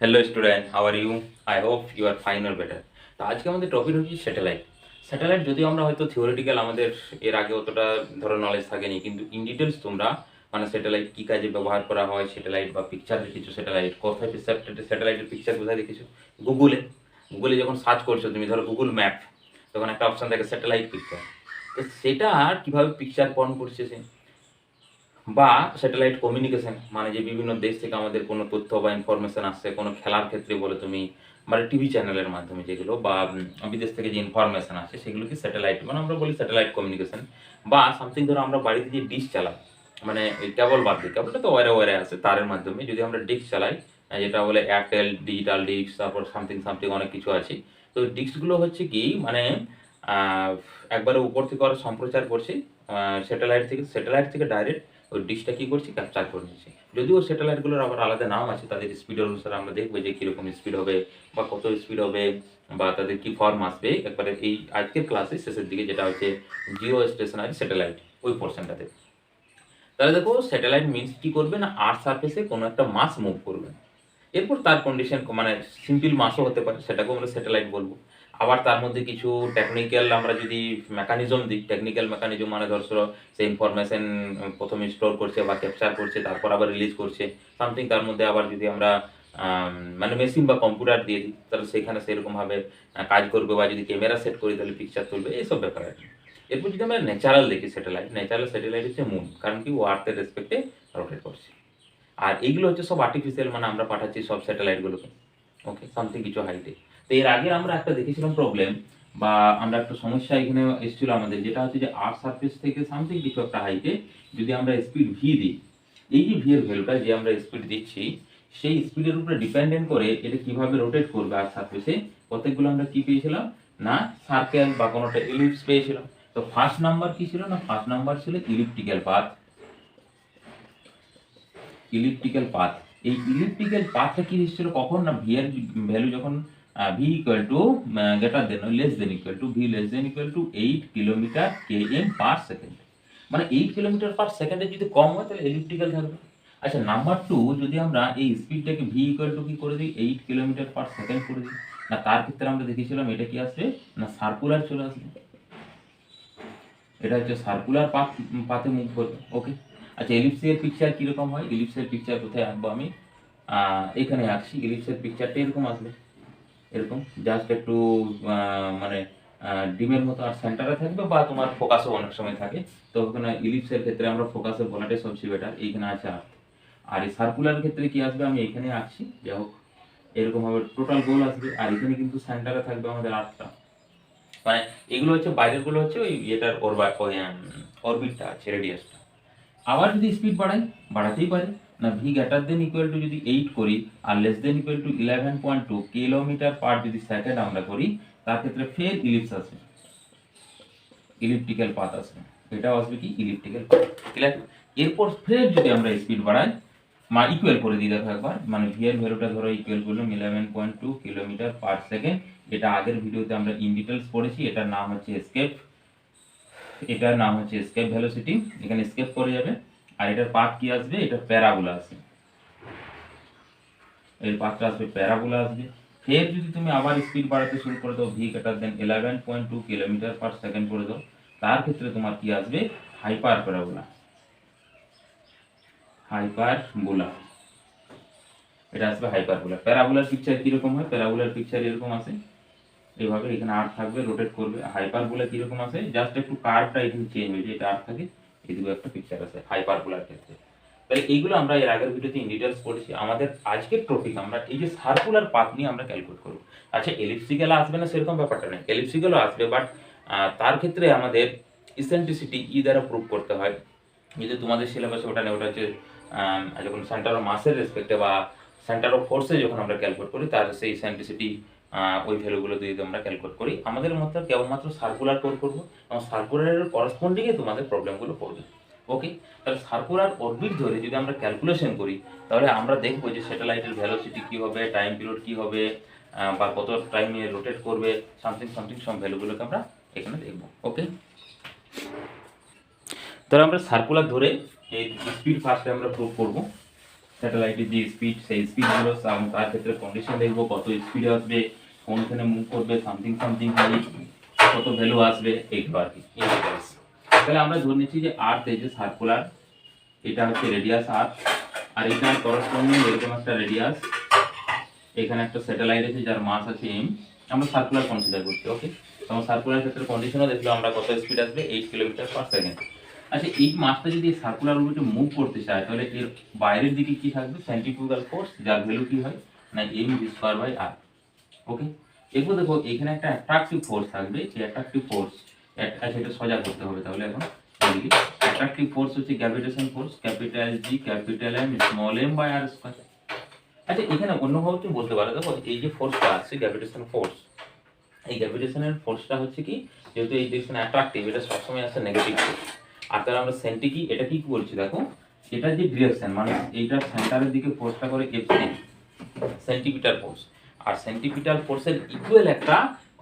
Hello student, how are you? I hope you are fine or better. তো আজকে আমাদের topic হচ্ছে satellite. Satellite যদিও আমরা হয়তো থিওরিটিক্যাল আমাদের এর আগে অতটা ধরো নলেজ থাকেনি, কিন্তু ইন ডিটেলস তোমরা মানে স্যাটেলাইট কী কাজে ব্যবহার করা হয়, স্যাটেলাইট বা পিকচার দেখেছো, স্যাটেলাইট কোথায় স্যাটেলাইটের পিকচার কোথায় দেখেছো? গুগলে। গুগলে যখন সার্চ করছো তুমি, ধরো গুগল ম্যাপ, তখন একটা অপশান থাকে স্যাটেলাইট পিকচার। তো সেটা কীভাবে পিকচার বহন করছে সে, বা স্যাটেলাইট কমিউনিকেশন, মানে যে বিভিন্ন দেশ থেকে আমাদের কোনো তথ্য বা ইনফরমেশন আসছে, কোনো খেলার ক্ষেত্রে বলে তুমি, মানে টিভি চ্যানেলের মাধ্যমে যেগুলো, বা বিদেশ থেকে যে ইনফরমেশন আসে সেগুলোকে স্যাটেলাইট, মানে আমরা বলি স্যাটেলাইট কমিউনিকেশন। বা সামথিং ধরো আমরা বাড়িতে যে ডিশ চালাই, মানে এই কেবল বাদ দিয়ে, কেবলটা তো ওয়ারে ওয়ারে আছে তারের মাধ্যমে, যদি আমরা ডিশ চালাই, যেটা বলে এয়ারটেল ডিজিটাল ডিশ, তারপর সামথিং সামথিং অনেক কিছু আছে। তো ডিশগুলো হচ্ছে কি, মানে আহ, একবারে উপর থেকে ওরা সম্প্রচার করছে স্যাটেলাইট থেকে ডাইরেক্ট ওই ডিশটা কী করছি, ক্যাপচার করে নিচ্ছি। যদিও স্যাটেলাইটগুলোর আবার আলাদা নাম আছে, তাদের স্পিডের অনুসারে আমরা দেখবো যে কীরকম স্পিড হবে বা কত স্পিড হবে বা তাদের কী ফর্ম আসবে একবারে এই আজকের ক্লাসে শেষের দিকে, যেটা হচ্ছে জিও স্টেশনারি স্যাটেলাইট, ওই পোর্শনটাতে। তাহলে দেখো স্যাটেলাইট মিনস কী করবে না, আর্থ সার্ফেসে কোনো একটা মাস মুভ করবে। এরপর তার কন্ডিশন মানে সিম্পল মাসও হতে পারে, সেটাকেও আমরা স্যাটেলাইট বলবো। আবার তার মধ্যে কিছু টেকনিক্যাল আমরা যদি মেকানিজম দিই, টেকনিক্যাল মেকানিজম মানে ধরো সে ইনফরমেশন প্রথমে স্টোর করছে বা ক্যাপচার করছে, তারপর আবার রিলিজ করছে সামথিং। তার মধ্যে আবার যদি আমরা মানে মেশিন বা কম্পিউটার দিয়ে দিই, তাহলে সেখানে সেরকমভাবে কাজ করবে, বা যদি ক্যামেরা সেট করি তাহলে পিকচার তুলবে, এইসব ব্যাপার আর কি। এরপর যদি আমরা ন্যাচারাল দেখি ন্যাচারাল স্যাটেলাইট হচ্ছে মুন, কারণ কি ও আর্থের রেসপেক্টে রোটেট করছে। আর এইগুলো হচ্ছে সব আর্টিফিশিয়াল, মানে আমরা পাঠাচ্ছি সব স্যাটেলাইটগুলোকে, ওকে, সামথিং কিছু হাইটে। তো এর আগে আমরা একটা দেখেছিলাম প্রবলেম, বা আমরা একটা সমস্যা এখানে এসেছিল আমাদের, যেটা হচ্ছে যে আর্থ সারফেস থেকে সামথিং কিছু একটা হাইটে যদি আমরা স্পিড ভি দিই, এই যে ভি এর ভ্যালুটা যে আমরা স্পিড দিচ্ছি, সেই স্পিডের উপরে ডিপেন্ডেন্ট করে এটা কিভাবে রোটেট করবে আর্থ সারফেসে। কতগুলো আমরা কি পেয়েছিলাম না, সার্কেল বা কোনোটা ইলিপস পেয়েছিলাম। তো ফার্স্ট নাম্বার কি ছিল না, ফার্স্ট নাম্বার ছিল ইলিপ্টিক্যাল পাথ। ইলিপ্টিক্যাল পাথ, এই ইলিপ্টিক্যাল পাথটা কি এসেছিল কখন না, ভি এর ভ্যালু যখন V equal to greater than less than equal to V less than equal to 8 kilometre K M per second. মানে 8 কিলোমিটার পার সেকেন্ডে যদি কম হয় তাহলে ইলিপ্টিক্যাল থাকবে। আচ্ছা, নাম্বার টু, যদি আমরা এই স্পিডটাকে ভি ইকুয়াল টু কি করে দিই, 8 কিলোমিটার পার সেকেন্ড করে দিই, না তার ক্ষেত্রে আমরা দেখেছিলাম এটা কি আসবে না, সার্কুলার চলে আসবে। এটা হচ্ছে সার্কুলার পাথে মুভ করবে, ওকে। আচ্ছা, এলিপসের পিকচার কীরকম হয়, এলিপসের পিকচার কোথায় আঁকবো আমি, এখানে আঁকছি। এলিপসের পিকচারটা এরকম আসবে, এরকম জাস্ট একটু মানে ডিমের মতো আর সেন্টারে থাকবে, বা তোমার ফোকাসও অনেক সময় থাকে। তো ওখানে ইলিপসের ক্ষেত্রে আমরা ফোকাসে বলাটাই সবচেয়ে বেটার, এইখানে আছে আর্থ। আর এই সার্কুলার ক্ষেত্রে কি আসবে, আমি এখানে আঁকছি, যাই হোক এরকমভাবে টোটাল গোল আসবে, আর এখানে কিন্তু সেন্টারে থাকবে আমাদের আর্থটা। মানে এগুলো হচ্ছে বাইরের গুলো হচ্ছে ওই এটার অরবিটটা আছে, রেডিয়াসটা। আবার যদি স্পিড বাড়াই, বাড়াতেই পারি, না V greater than equal to যদি 8 করি, আর less than equal to 11.2 kilometre per যদি সেকেন্ড আমরা করি, তার ক্ষেত্রে ফের ইলিপস আসবে, ইলিপ্টিক্যাল পাথ আসবে। এটাও আসবে কি, ইলিপ্টিক্যাল পাথ, ক্লিয়ার। এরপর ফের যদি আমরা স্পিড বাড়াই, ইকুয়াল করে দিই, দেখো একবার, মানে ভি এর ভ্যালুটা ধরো ইকুয়াল করলাম 11.2 কিলোমিটার পার সেকেন্ড। এটা আগের ভিডিওতে আমরা ইন ডিটেলস পড়েছি, এটার নাম হচ্ছে এসকেপ, এটার নাম হচ্ছে এসকেপ ভেলোসিটি, এখানে এসকেপ করে যাবে। আর এটার পাথ কি আসবে, এটা প্যারাবোলা আসবে, এর পাথটা আসবে প্যারাবোলা আসবে। ফের যদি তুমি আবার স্পিড বাড়াতে শুরু করে দাও, ভি গ্রেটার দেন 11.2 কিলোমিটার পার সেকেন্ড করে দাও, তার ক্ষেত্রে তোমার কি আসবে, হাইপার প্যারাবোলা, হাইপারবোলা, এটা আসবে হাইপারবোলা। প্যারাবোলার পিকচার কিরকম হয়, প্যারাবোলার পিকচার এরকম আসে, এইভাবে এখানে আর থাকবে, রোটেট করবে। হাইপারবোলা কিরকম আসে, জাস্ট একটু কার্ভটা এখানে চেঞ্জ হয়ে যায়, এটা আর থাকে, এদিকে একটা পিকচার আছে হাইপারবোলার ক্ষেত্রে। তাহলে এইগুলো আমরা এর আগের ভিডিওতে ইন ডিটেলস পড়েছি। আমাদের আজকের টপিক আমরা এই যে সার্কুলার পাথ নিয়ে আমরা ক্যালকুলেট করব। আচ্ছা, এলিপসিক্যাল আসবে না সেরকম ব্যাপারটা নেই, এলিপসিক্যালও আসবে, বাট তার ক্ষেত্রে আমাদের ইসেন্ট্রিসিটি দ্বারা প্রুভ করতে হয়। যদি তোমাদের সিলেবাসে ওটা নেই, ওটা হচ্ছে যখন সেন্টার অফ মাসের রেসপেক্টে বা সেন্টার অফ ফোর্সে যখন আমরা ক্যালকুলেট করি, তার সেই ইসেন্ট্রিসিটি ওই ভ্যালুগুলো দিয়ে আমরা ক্যালকুলেট করি। আমাদের মধ্যে কেবলমাত্র সার্কুলার কোড করবো, এবং সার্কুলারের করেসপন্ডিংয়ে তোমাদের প্রবলেমগুলো পড়বে, ওকে। তাহলে সার্কুলার অরবিট ধরে যদি আমরা ক্যালকুলেশন করি, তাহলে আমরা দেখবো যে স্যাটেলাইটের ভ্যালোসিটি কী হবে, টাইম পিরিয়ড কী হবে, বা কত টাইমে রোটেট করবে, সামথিং সামথিং সব ভ্যালুগুলোকে আমরা এখানে দেখবো, ওকে। তাহলে আমরা সার্কুলার ধরে এই স্পিড ফার্স্টে আমরা প্রুভ করবো। স্যাটেলাইটের যে স্পিড, সেই স্পিডগুলো তার ক্ষেত্রে কন্ডিশন দেখবো, কত স্পিডে আসবে, কোনখানে মুভ করবে, সামথিং সামথিং হাইট, কত ভ্যালু আসবে, এইগুলো আর কি ইন্ডিকেটরস। তাহলে আমরা ধরে নিচ্ছি যে আর্থ এই যে সার্কুলার, এটা হচ্ছে রেডিয়াস আর্থ, আর এটা করসপন্ডিং এরকম একটা রেডিয়াস, এখানে একটা স্যাটেলাইট আছে যার মাস আছে m, আমরা সার্কুলার কনসিডার করছি। ওকে, তো আমরা সার্কুলার ক্ষেত্রে কন্ডিশনও দেখলাম আমরা, কত স্পিড আসবে 8 কিলোমিটার পার সেকেন্ড। আচ্ছা, এই মাসটা যদি সার্কুলার অরবিটে মুভ করতে চায় তাহলে এর বাইরের দিকে কি থাকবে, সেন্ট্রিফিউগাল ফোর্স, যার ভ্যালু কি হয় না mv²/r। ওকে, এরপর দেখো এখানে একটা অ্যাট্রাকটিভ ফোর্স থাকবে, এই অ্যাট্রাকটিভ ফোর্স, আচ্ছা এটা সোজা করতে হবে তাহলে এখন এদিকে। অ্যাট্রাকটিভ ফোর্স হচ্ছে gravitation force, capital G capital M small m/r²। আচ্ছা, এখানে অন্যভাবে তুমি বলতে পারো, দেখো এই যে ফোর্সটা আছে গ্র্যাভিটেশন ফোর্স, এই গ্র্যাভিটেশনের ফোর্সটা হচ্ছে কি, যেহেতু এই ডিরেকশন অ্যাট্রাকটিভ, এটা সবসময় আসছে নেগেটিভ ফোর্স। আর তাহলে আমরা সেন্টি কি, এটা কি বলছি দেখো, এটা যে ডিরেকশন মানে এইটার সেন্টারের দিকে ফোর্সটা করে Fc, সেন্টিপিটাল ফোর্স। আর সেন্টিপিটাল ফোর্সের ইকুয়াল একটা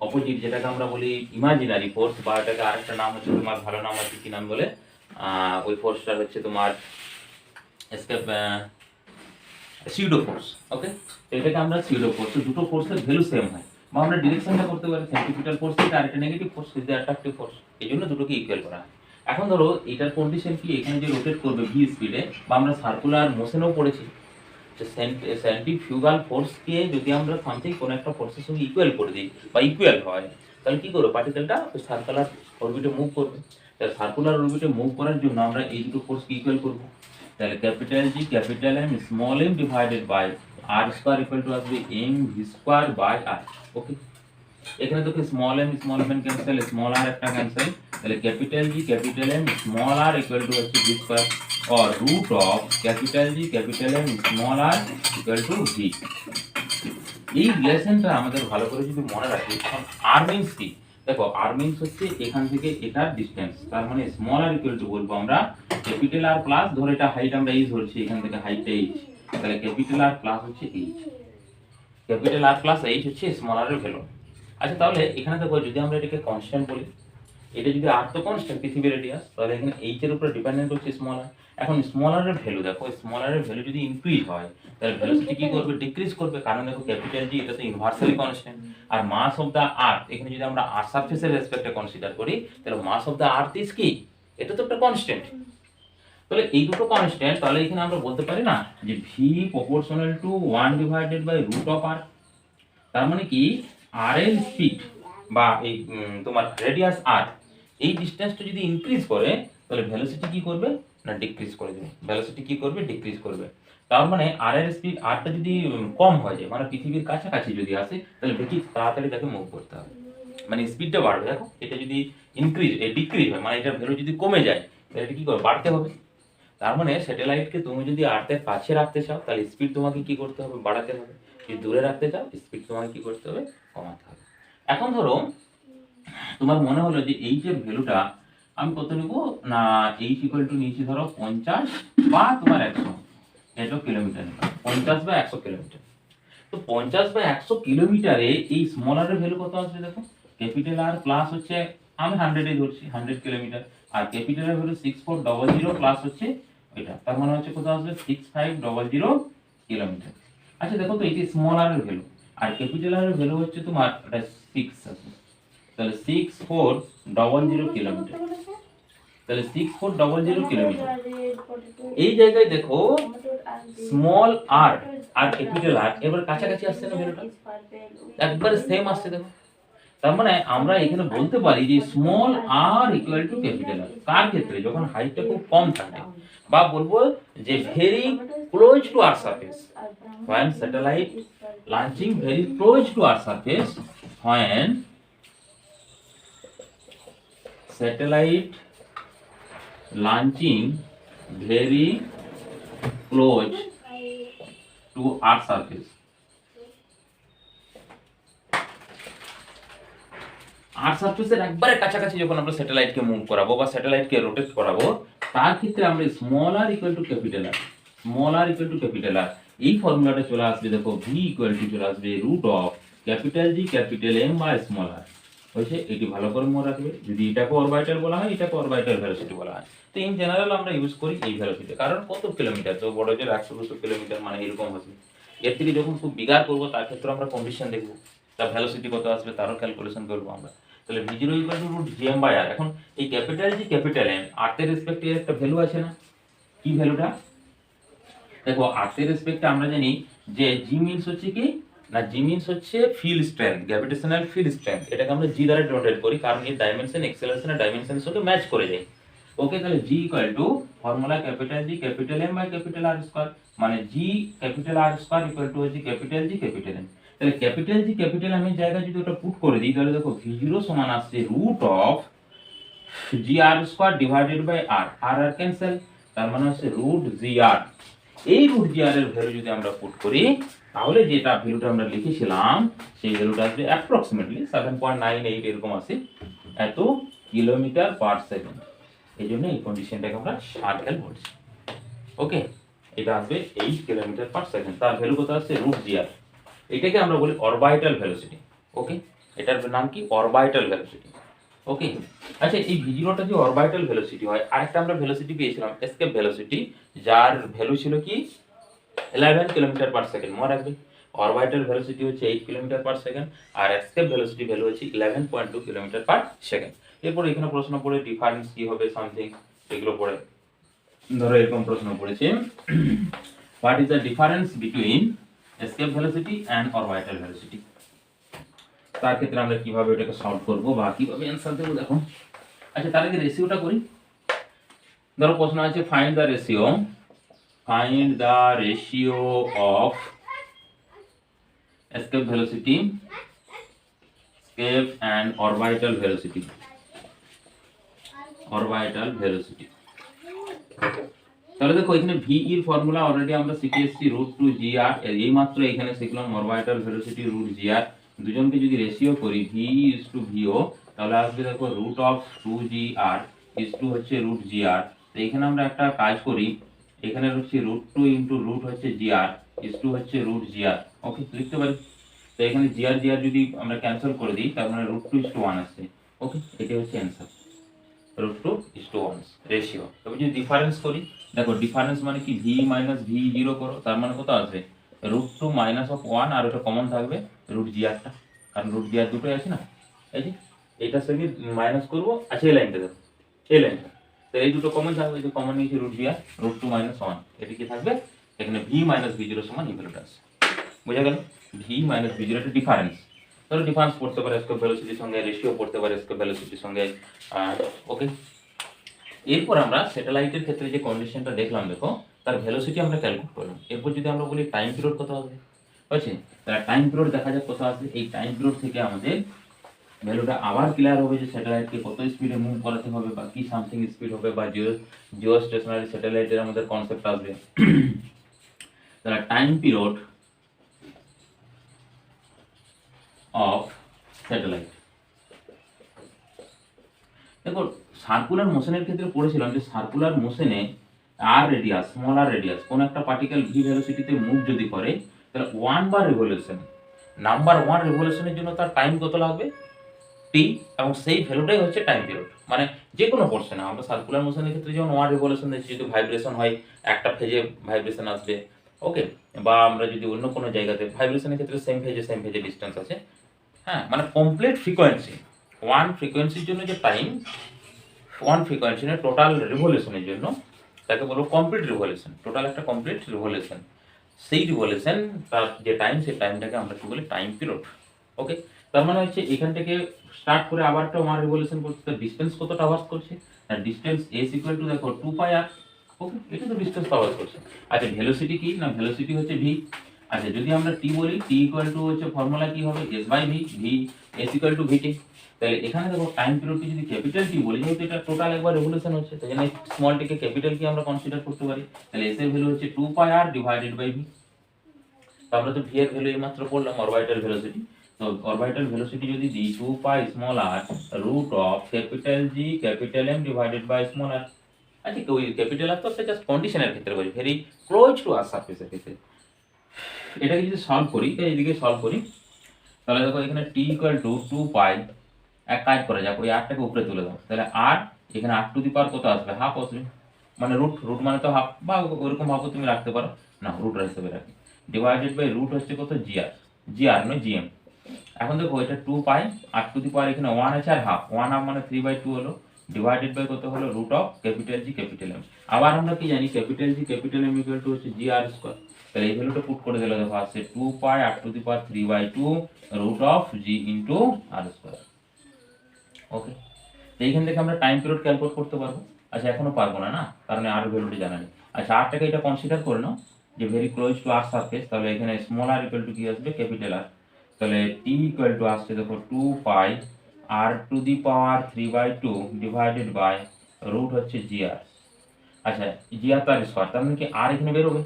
অপোজিট, যেটাকে আমরা বলি ইমাজিনারি ফোর্স, বা এটাকে আরেকটা নাম হচ্ছে তোমার, ভালো নাম আছে কি নাম বলে, ওই ফোর্সটা হচ্ছে তোমার এসকেপ সিউডো ফোর্স। ওকে, এটাকে আমরা সিউডো ফোর্স, দুটো ফোর্সের ভ্যালু সেম হয়, বা আমরা ডিরেকশনটা করতে পারি সেন্ট্রিপিটাল ফোর্স থেকে, আর একটা negative force is the attractive force, এই জন্য দুটোকে ইকুয়াল করা হয়। এখন ধরো এটার কন্ডিশন কি, এখানে যে রোটেট করবে ভি স্পিডে, বা আমরা সার্কুলার মোশনেও পড়েছি, সেন্ট্রিফিউগাল ফোর্সকে যদি আমরা সামথিং কোনো একটা ফোর্সের সঙ্গে ইকুয়াল করে দিই বা ইকুয়াল হয়, তাহলে কি করবে, পার্টিকেলটা ওই সার্কুলার অরবিটে মুভ করবে। তাহলে সার্কুলার অরবিটে মুভ করার জন্য আমরা এই দুটো ফোর্সকে ইকুয়াল করবো, তাহলে capital G capital M small m divided by r² equal to আসবে mv²/r। ওকে, এখানে দেখো small m cancel, small r একটা ক্যান্সেল, তাহলে capital G capital M small r equal to হচ্ছে v² or root of capital G capital M small r equal to v। এই রিলেশনটা আমাদের ভালো করে যদি মনে রাখি, r মিন্স কি, দেখো r মিন্স হচ্ছে এখান থেকে এটার ডিসটেন্স, তার মানে স্মল r ইকুয়াল টু বলবো আমরা ক্যাপিটাল R প্লাস, ধরে এটা হাইট আমরা h ধরছি, এখান থেকে হাইটটা h, তাহলে ক্যাপিটাল R প্লাস হচ্ছে h, capital R plus h হচ্ছে স্মল r এর ভ্যালু। আচ্ছা, তাহলে এখানে দেখো যদি আমরা এটাকে কনস্ট্যান্ট বলি, এটা যদি r তো কনস্ট্যান্ট পৃথিবীর রেডিয়াস, তাহলে এখানে h এর উপর ডিপেন্ডেন্ট হচ্ছে স্মল r। এখন স্মল r এর ভ্যালু দেখো, স্মল r এর ভ্যালু যদি ইনক্রিজ হয় তাহলে ভেলোসিটি কি করবে, ডিক্রিজ করবে, কারণ দেখো ক্যাপিটাল G এটা তো ইনভার্সালি constant, R mass of the আর্থ এখানে যদি আমরা আর্থ সারফেসের রেসপেক্টে কনসিডার করি, তাহলে মাস অফ দা আর্থ ইজ কি, এটা তো একটা কনস্ট্যান্ট। তাহলে এই দুটো কনস্ট্যান্ট, তাহলে এখানে আমরা বলতে পারি না যে v proportional to 1 divided by root of r, তার মানে কি r এর স্পিড বা এই তোমার রেডিয়াস r, এই ডিসটেন্সটা যদি ইনক্রিজ করে তাহলে ভেলোসিটি কি করবে না ডিক্রিজ করে দেবে, ভেলোসিটি কি করবে ডিক্রিজ করবে। তার মানে r এর স্পিড rটা যদি কম হয়ে যায়, মানে পৃথিবীর কাছাকাছি যদি আসে, তাহলে বেশি তাড়াতাড়ি তাকে মুভ করতে হবে, মানে স্পিডটা বাড়বে। দেখো এটা যদি ইনক্রিজ ডিক্রিজ হয়, মানে এটার ভ্যালু যদি কমে যায় তাহলে এটা কি করবে, বাড়তে হবে। তার মানে স্যাটেলাইটকে তুমি যদি আর্থের কাছে রাখতে চাও তাহলে স্পিড তোমাকে কি করতে হবে, বাড়াতে হবে, যদি দূরে রাখতে চাও স্পিড তোমাকে কি করতে হবে, কমাতে হবে। এখন ধরো তোমার মনে হলো যে এই যে ভ্যালুটা আমি কত নেবো না, এইচ ইকুয়াল টু নিয়েছি ধরো 50 বা তোমার 100, এটা কিলোমিটার, 50 বা 100 কিলোমিটার। তো 50 বা 100 কিলোমিটারে এই স্মল আর এর ভ্যালু কত আসবে দেখো, ক্যাপিটাল আর প্লাস হচ্ছে আমি 100 এ ধরছি 100 কিলোমিটার, আর ক্যাপিটাল এর ভ্যালু 6400 প্লাস হচ্ছে এটা, তার মানে হচ্ছে কত আসবে 6500 কিলোমিটার। আচ্ছা দেখো তো এই স্মল আর এর ভ্যালু আর ক্যাপিটাল আর এর ভ্যালু হচ্ছে তোমার এটা 6 আছে, তাহলে 6400 কিলোমিটার, তাহলে 6400 কিলোমিটার। এই জায়গায় দেখো স্মল আর আর ক্যাপিটাল আর এবার কাছাকাছি আসছে না, ভ্যালুটা একবারে সেম আসছে দেখো। তার মানে আমরা এখানে বলতে পারি যে small R equal to capital R, কার ক্ষেত্রে যখন হাইটটা খুব কম থাকে, বা বলবো যে very close to earth surface, when satellite launching very close to earth surface, when satellite launching very close to earth surface, আর্থ সারফেসের একবারে কাছাকাছি যখন আমরা স্যাটেলাইটকে মুভ করাবো বা স্যাটেলাইটকে রোটেট করাবো, তার ক্ষেত্রে আমরা small R equal to capital R, small R equal to capital R, এই ফর্মুলাটা চলে আসবে দেখো, ভি ইকুয়াল টু চলে আসবে root of capital G capital M by small R. হয়েছে। এটি ভালো করে মনে রাখবে, যদি এটাকে অরবাইটাল বলা হয়, এটাকে অরবাইটাল ভেলোসিটি বলা হয়। তো ইন জেনারেল আমরা ইউজ করি এই ভেলোসিটি, কারণ কত কিলোমিটার, তো বড় যে 100-200 কিলোমিটার মানে এরকম হবে। এর থেকে যখন খুব বিগার করবো তার ক্ষেত্রে আমরা কন্ডিশন দেখবো, তার ভেলোসিটি কত আসবে তারও ক্যালকুলেশন করবো আমরা। তাহলে v0 equal to root GM by R. এখন এই ক্যাপিটাল জি ক্যাপিটাল এন আর্থের রেসপেক্টে একটা ভ্যালু আছে না, কি ভ্যালুটা দেখো, আর্থের রেসপেক্টে আমরা জানি যে জি মিনস হচ্ছে কি না, জি মিনস হচ্ছে field strength, gravitational field strength, এটাকে আমরা জি দ্বারা ডিনোটেট করি কারণ এর ডাইমেনশন এক্সেলারেশনের ডাইমেনশনের সাথে ম্যাচ করে যায়। ওকে, তাহলে G equal to formula capital G capital M by capital R square, মানে G capital R square equal to হচ্ছে ক্যাপিটাল জি ক্যাপিটাল এম। তাহলে ক্যাপিটাল জি ক্যাপিটাল এম এর জায়গায় যদি ওটা পুট করে দিই, তাহলে দেখো v0 সমান আসছে root of G R square divided by R, R R cancel, তার মানে হচ্ছে রুট জি আর। এই রুট জি আর এর ভ্যালু যদি আমরা পুট করি, তাহলে যেটা ভ্যালুটা আমরা লিখেছিলাম সেই ভ্যালুটা আসবে অ্যাপ্রক্সিমেটলি 7.98 এরকম আসে, এত কিলোমিটার পার সেকেন্ড। এই জন্য এই কন্ডিশনটাকে আমরা সার্কেল বলছি। ওকে, এটা আসবে 8 কিলোমিটার পার সেকেন্ড, তার ভ্যালু কত আসছে রুট জি আর। এটাকে আমরা বলি অরবাইটাল ভেলোসিটি। ওকে, এটার নাম কি অরবাইটাল ভেলোসিটি। ওকে, আচ্ছা এই v0টা যে অরবাইটাল ভেলোসিটি হয়, আরেকটা আমরা ভেলোসিটি পেয়েছিলাম এসকেপ ভেলোসিটি, যার ভ্যালু ছিল কি 11 কিলোমিটার পার সেকেন্ড, মনে রাখবে। অরবাইটাল ভেলোসিটি হচ্ছে 8 কিলোমিটার পার সেকেন্ড আর এসকেপ ভেলোসিটি ভ্যালু হচ্ছে 11.2 কিলোমিটার পার সেকেন্ড। এরপর এখানে প্রশ্ন পড়ে ডিফারেন্স কি হবে সামথিং, এগুলো পড়ে ধরো এরকম প্রশ্ন পড়েছে, what is the difference between escape velocity and orbital velocity. তার ক্ষেত্রে আমরা কিভাবে এটাকে সলভ করব বা কিভাবে অ্যান্সার দেবো দেখো। আচ্ছা তার আগে রেশিওটা করি। ধরো প্রশ্ন আছে find the ratio of escape velocity and orbital velocity তাহলে দেখো এখানে ভি এর ফর্মুলা অলরেডি আমরা শিখে এসেছি রুট টু জি আর, এই মাত্র এখানে শিখলাম অরবাইটাল ভেলোসিটি রুট জি আর। দুজনকে যদি রেশিও করি ভি ইজ টু ভিও, তাহলে আসবে দেখো root of two G R is to হচ্ছে রুট জি আর। তো এখানে আমরা একটা কাজ করি, এখানে হচ্ছে রুট টু ইন্টু রুট হচ্ছে জি আর ইজ টু হচ্ছে রুট জি আর। ওকে, লিখতে পারি। তো এখানে জি আর যদি আমরা ক্যান্সেল করে দিই, তার মানে root two is to one আসছে। ওকে, এটা হচ্ছে answer, root two is to one ratio. তবে যদি ডিফারেন্স করি, দেখো ডিফারেন্স মানে কি ভি মাইনাস ভি জিরো করো, তার মানে কত আসবে root two minus of one, আর ওটা কমন থাকবে রুট জি আরটা, কারণ রুট জি আর দুটোই আছে না। এই যে এইটার সঙ্গে মাইনাস করবো, আচ্ছা এই লাইনটা দেখো, এই লাইনটা, তো এই দুটো কমন থাকবে, যে কমন নিয়েছি রুট জি আর, রুট টু মাইনাস ওয়ান, এটা কি থাকবে এখানে ভি মাইনাস ভি জিরো সমান এই ভ্যালুটা আছে। বোঝা গেল, ভি মাইনাস ভি জিরো একটা ডিফারেন্স। ধরো ডিফারেন্স পড়তে পারে এসকেপ ভেলোসিটির সঙ্গে, রেশিও পড়তে পারে এসকেপ ভেলোসিটির সঙ্গে। ওকে, এরপর আমরা স্যাটেলাইটের ক্ষেত্রে যে কন্ডিশনটা দেখলাম, দেখো তার ভেলোসিটি আমরা ক্যালকুলেট করলাম। এরপর যদি আমরা বলি টাইম পিরিয়ড কত হবে, আছে তাহলে টাইম পিরিয়ড দেখা যাক কত আসবে। এই টাইম পিরিয়ড থেকে আমাদের ভ্যালুটা আবার ক্লিয়ার হবে যে স্যাটেলাইটকে কত স্পিডে মুভ করাতে হবে বা কি সামথিং স্পিড হবে, বা জিও স্টেশনারি স্যাটেলাইটের আমাদের কনসেপ্ট আসবে। তাহলে টাইম পিরিয়ড অফ স্যাটেলাইট, দেখো সার্কুলার মোশনের ক্ষেত্রে পড়েছিলাম যে সার্কুলার মোশনে আর রেডিয়াস, স্মল আর রেডিয়াস, কোন একটা পার্টিকেল ভি ভেলোসিটিতে মুভ যদি করে, তাহলে ওয়ান বার রেভলিউশন, নাম্বার ওয়ান রেভলিউশনের জন্য তার টাইম কত লাগবে টি, এবং সেই ভ্যালুটাই হচ্ছে টাইম পিরিয়ড। মানে যে কোনো পোর্শনে আমরা সার্কুলার মোশনের ক্ষেত্রে যেমন ওয়ান রেভলিউশন দিচ্ছি, যদি ভাইব্রেশন হয় একটা ফেজে ভাইব্রেশন আসবে। ওকে, বা আমরা যদি অন্য কোনো জায়গাতে ভাইব্রেশনের ক্ষেত্রে সেম ফেজে ডিস্টেন্স আছে। হ্যাঁ, মানে কমপ্লিট ফ্রিকোয়েন্সি, ওয়ান ফ্রিকোয়েন্সির জন্য যে টাইম, ওয়ান ফ্রিকোয়েন্সির টোটাল রিভলিউশনের জন্য তাকে বলবো কমপ্লিট রিভলিউশন, টোটাল একটা কমপ্লিট রিভলিউশন। সেই রিভলিউশন তার যে টাইম, সেই টাইমটাকে আমরা কি বলি টাইম পিরিয়ড। ওকে, তার মানে হচ্ছে এখান থেকে স্টার্ট করে আবার একটা ওয়ান রিভলিউশন করছে, তার ডিস্টেন্স কতটা আওয়ার্স করছে, আর ডিস্টেন্স এস ইকুয়াল টু দেখো 2 পাই আর। ওকে, এটা তো ডিস্টেন্স আওয়ার্স করছে। আচ্ছা ভেলোসিটি কি না, ভেলোসিটি হচ্ছে ভি। আচ্ছা যদি আমরা টি বলি, টি ইকুয়াল টু হচ্ছে ফর্মুলা কি হবে S by V, V S equal to VT. তাহলে এখানে দেখো টাইম পিরিয়ডকে যদি ক্যাপিটাল টি বলি, যেহেতু এটা টোটাল একবার রেভলিউশন হচ্ছে, তাই জন্য স্মল টিকে ক্যাপিটাল কি আমরা কনসিডার করতে পারি। তাহলে এস এর ভ্যালু হচ্ছে 2 pi R divided by V. তো আমরা তো ভি এর ভ্যালু এইমাত্র পড়লাম অরবিটাল ভেলোসিটি। তো অরবিটাল ভেলোসিটি যদি দিই 2 pi small R root of capital G capital M divided by small R. আচ্ছা ওই ক্যাপিটাল আর তো জাস্ট কন্ডিশনের ক্ষেত্রে বলি, ভেরি ক্লোজ টু আর সারফেসের ক্ষেত্রে। এটাকে যদি সলভ করি, এইদিকে সলভ করি, তাহলে দেখো এখানে টি ইকুয়াল টু 2 পাই এক কাজ করা যাক, ওই আরটাকে উপরে তুলে দাও, তাহলে আর এখানে আর টু দি পাওয়ার কত আসবে, হাফ আসবে, মানে রুট, রুট মানে তো হাফ, বা ওরকম ভাবে তুমি রাখতে পারো, না রুট হিসেবে রাখি, ডিভাইডেড বাই রুট হচ্ছে কত, জিআর, জিআর নয় জিএম। এখন দেখো এটা 2 পাই আর টু দি পাওয়ার এখানে 1 আছে আর হাফ, 1 হাফ মানে 3/2 হলো, ডিভাইডেড বাই কত হলো, root of capital G capital M. আবার আমরা কি জানি, capital G capital M equal to হচ্ছে জি আর স্কয়ার, তাহলে এই ভ্যালুটা পুট করে দিলে দেখো আসছে 2 pi R to the power 3/2 root of G into R square. Okay, তো এইখান থেকে আমরা টাইম পিরিয়ড ক্যালকুলেট করতে পারবো। আচ্ছা এখনো পারবো না, না কারণ আর ভ্যালুটি জানা নেই। আচ্ছা আরটাকে এটা কনসিডার করে নাও যে very close to R surface, তাহলে এখানে স্মল আর ইকুয়াল টু কি আসবে, ক্যাপিটাল আর, তাহলে টি ইকুয়াল টু আসছে দেখো 2 pi R to the power 3/2 divided by root হচ্ছে জি আর। আচ্ছা জি আর তার স্কোয়ার, তার মানে কি আর এখানে বেরোবে,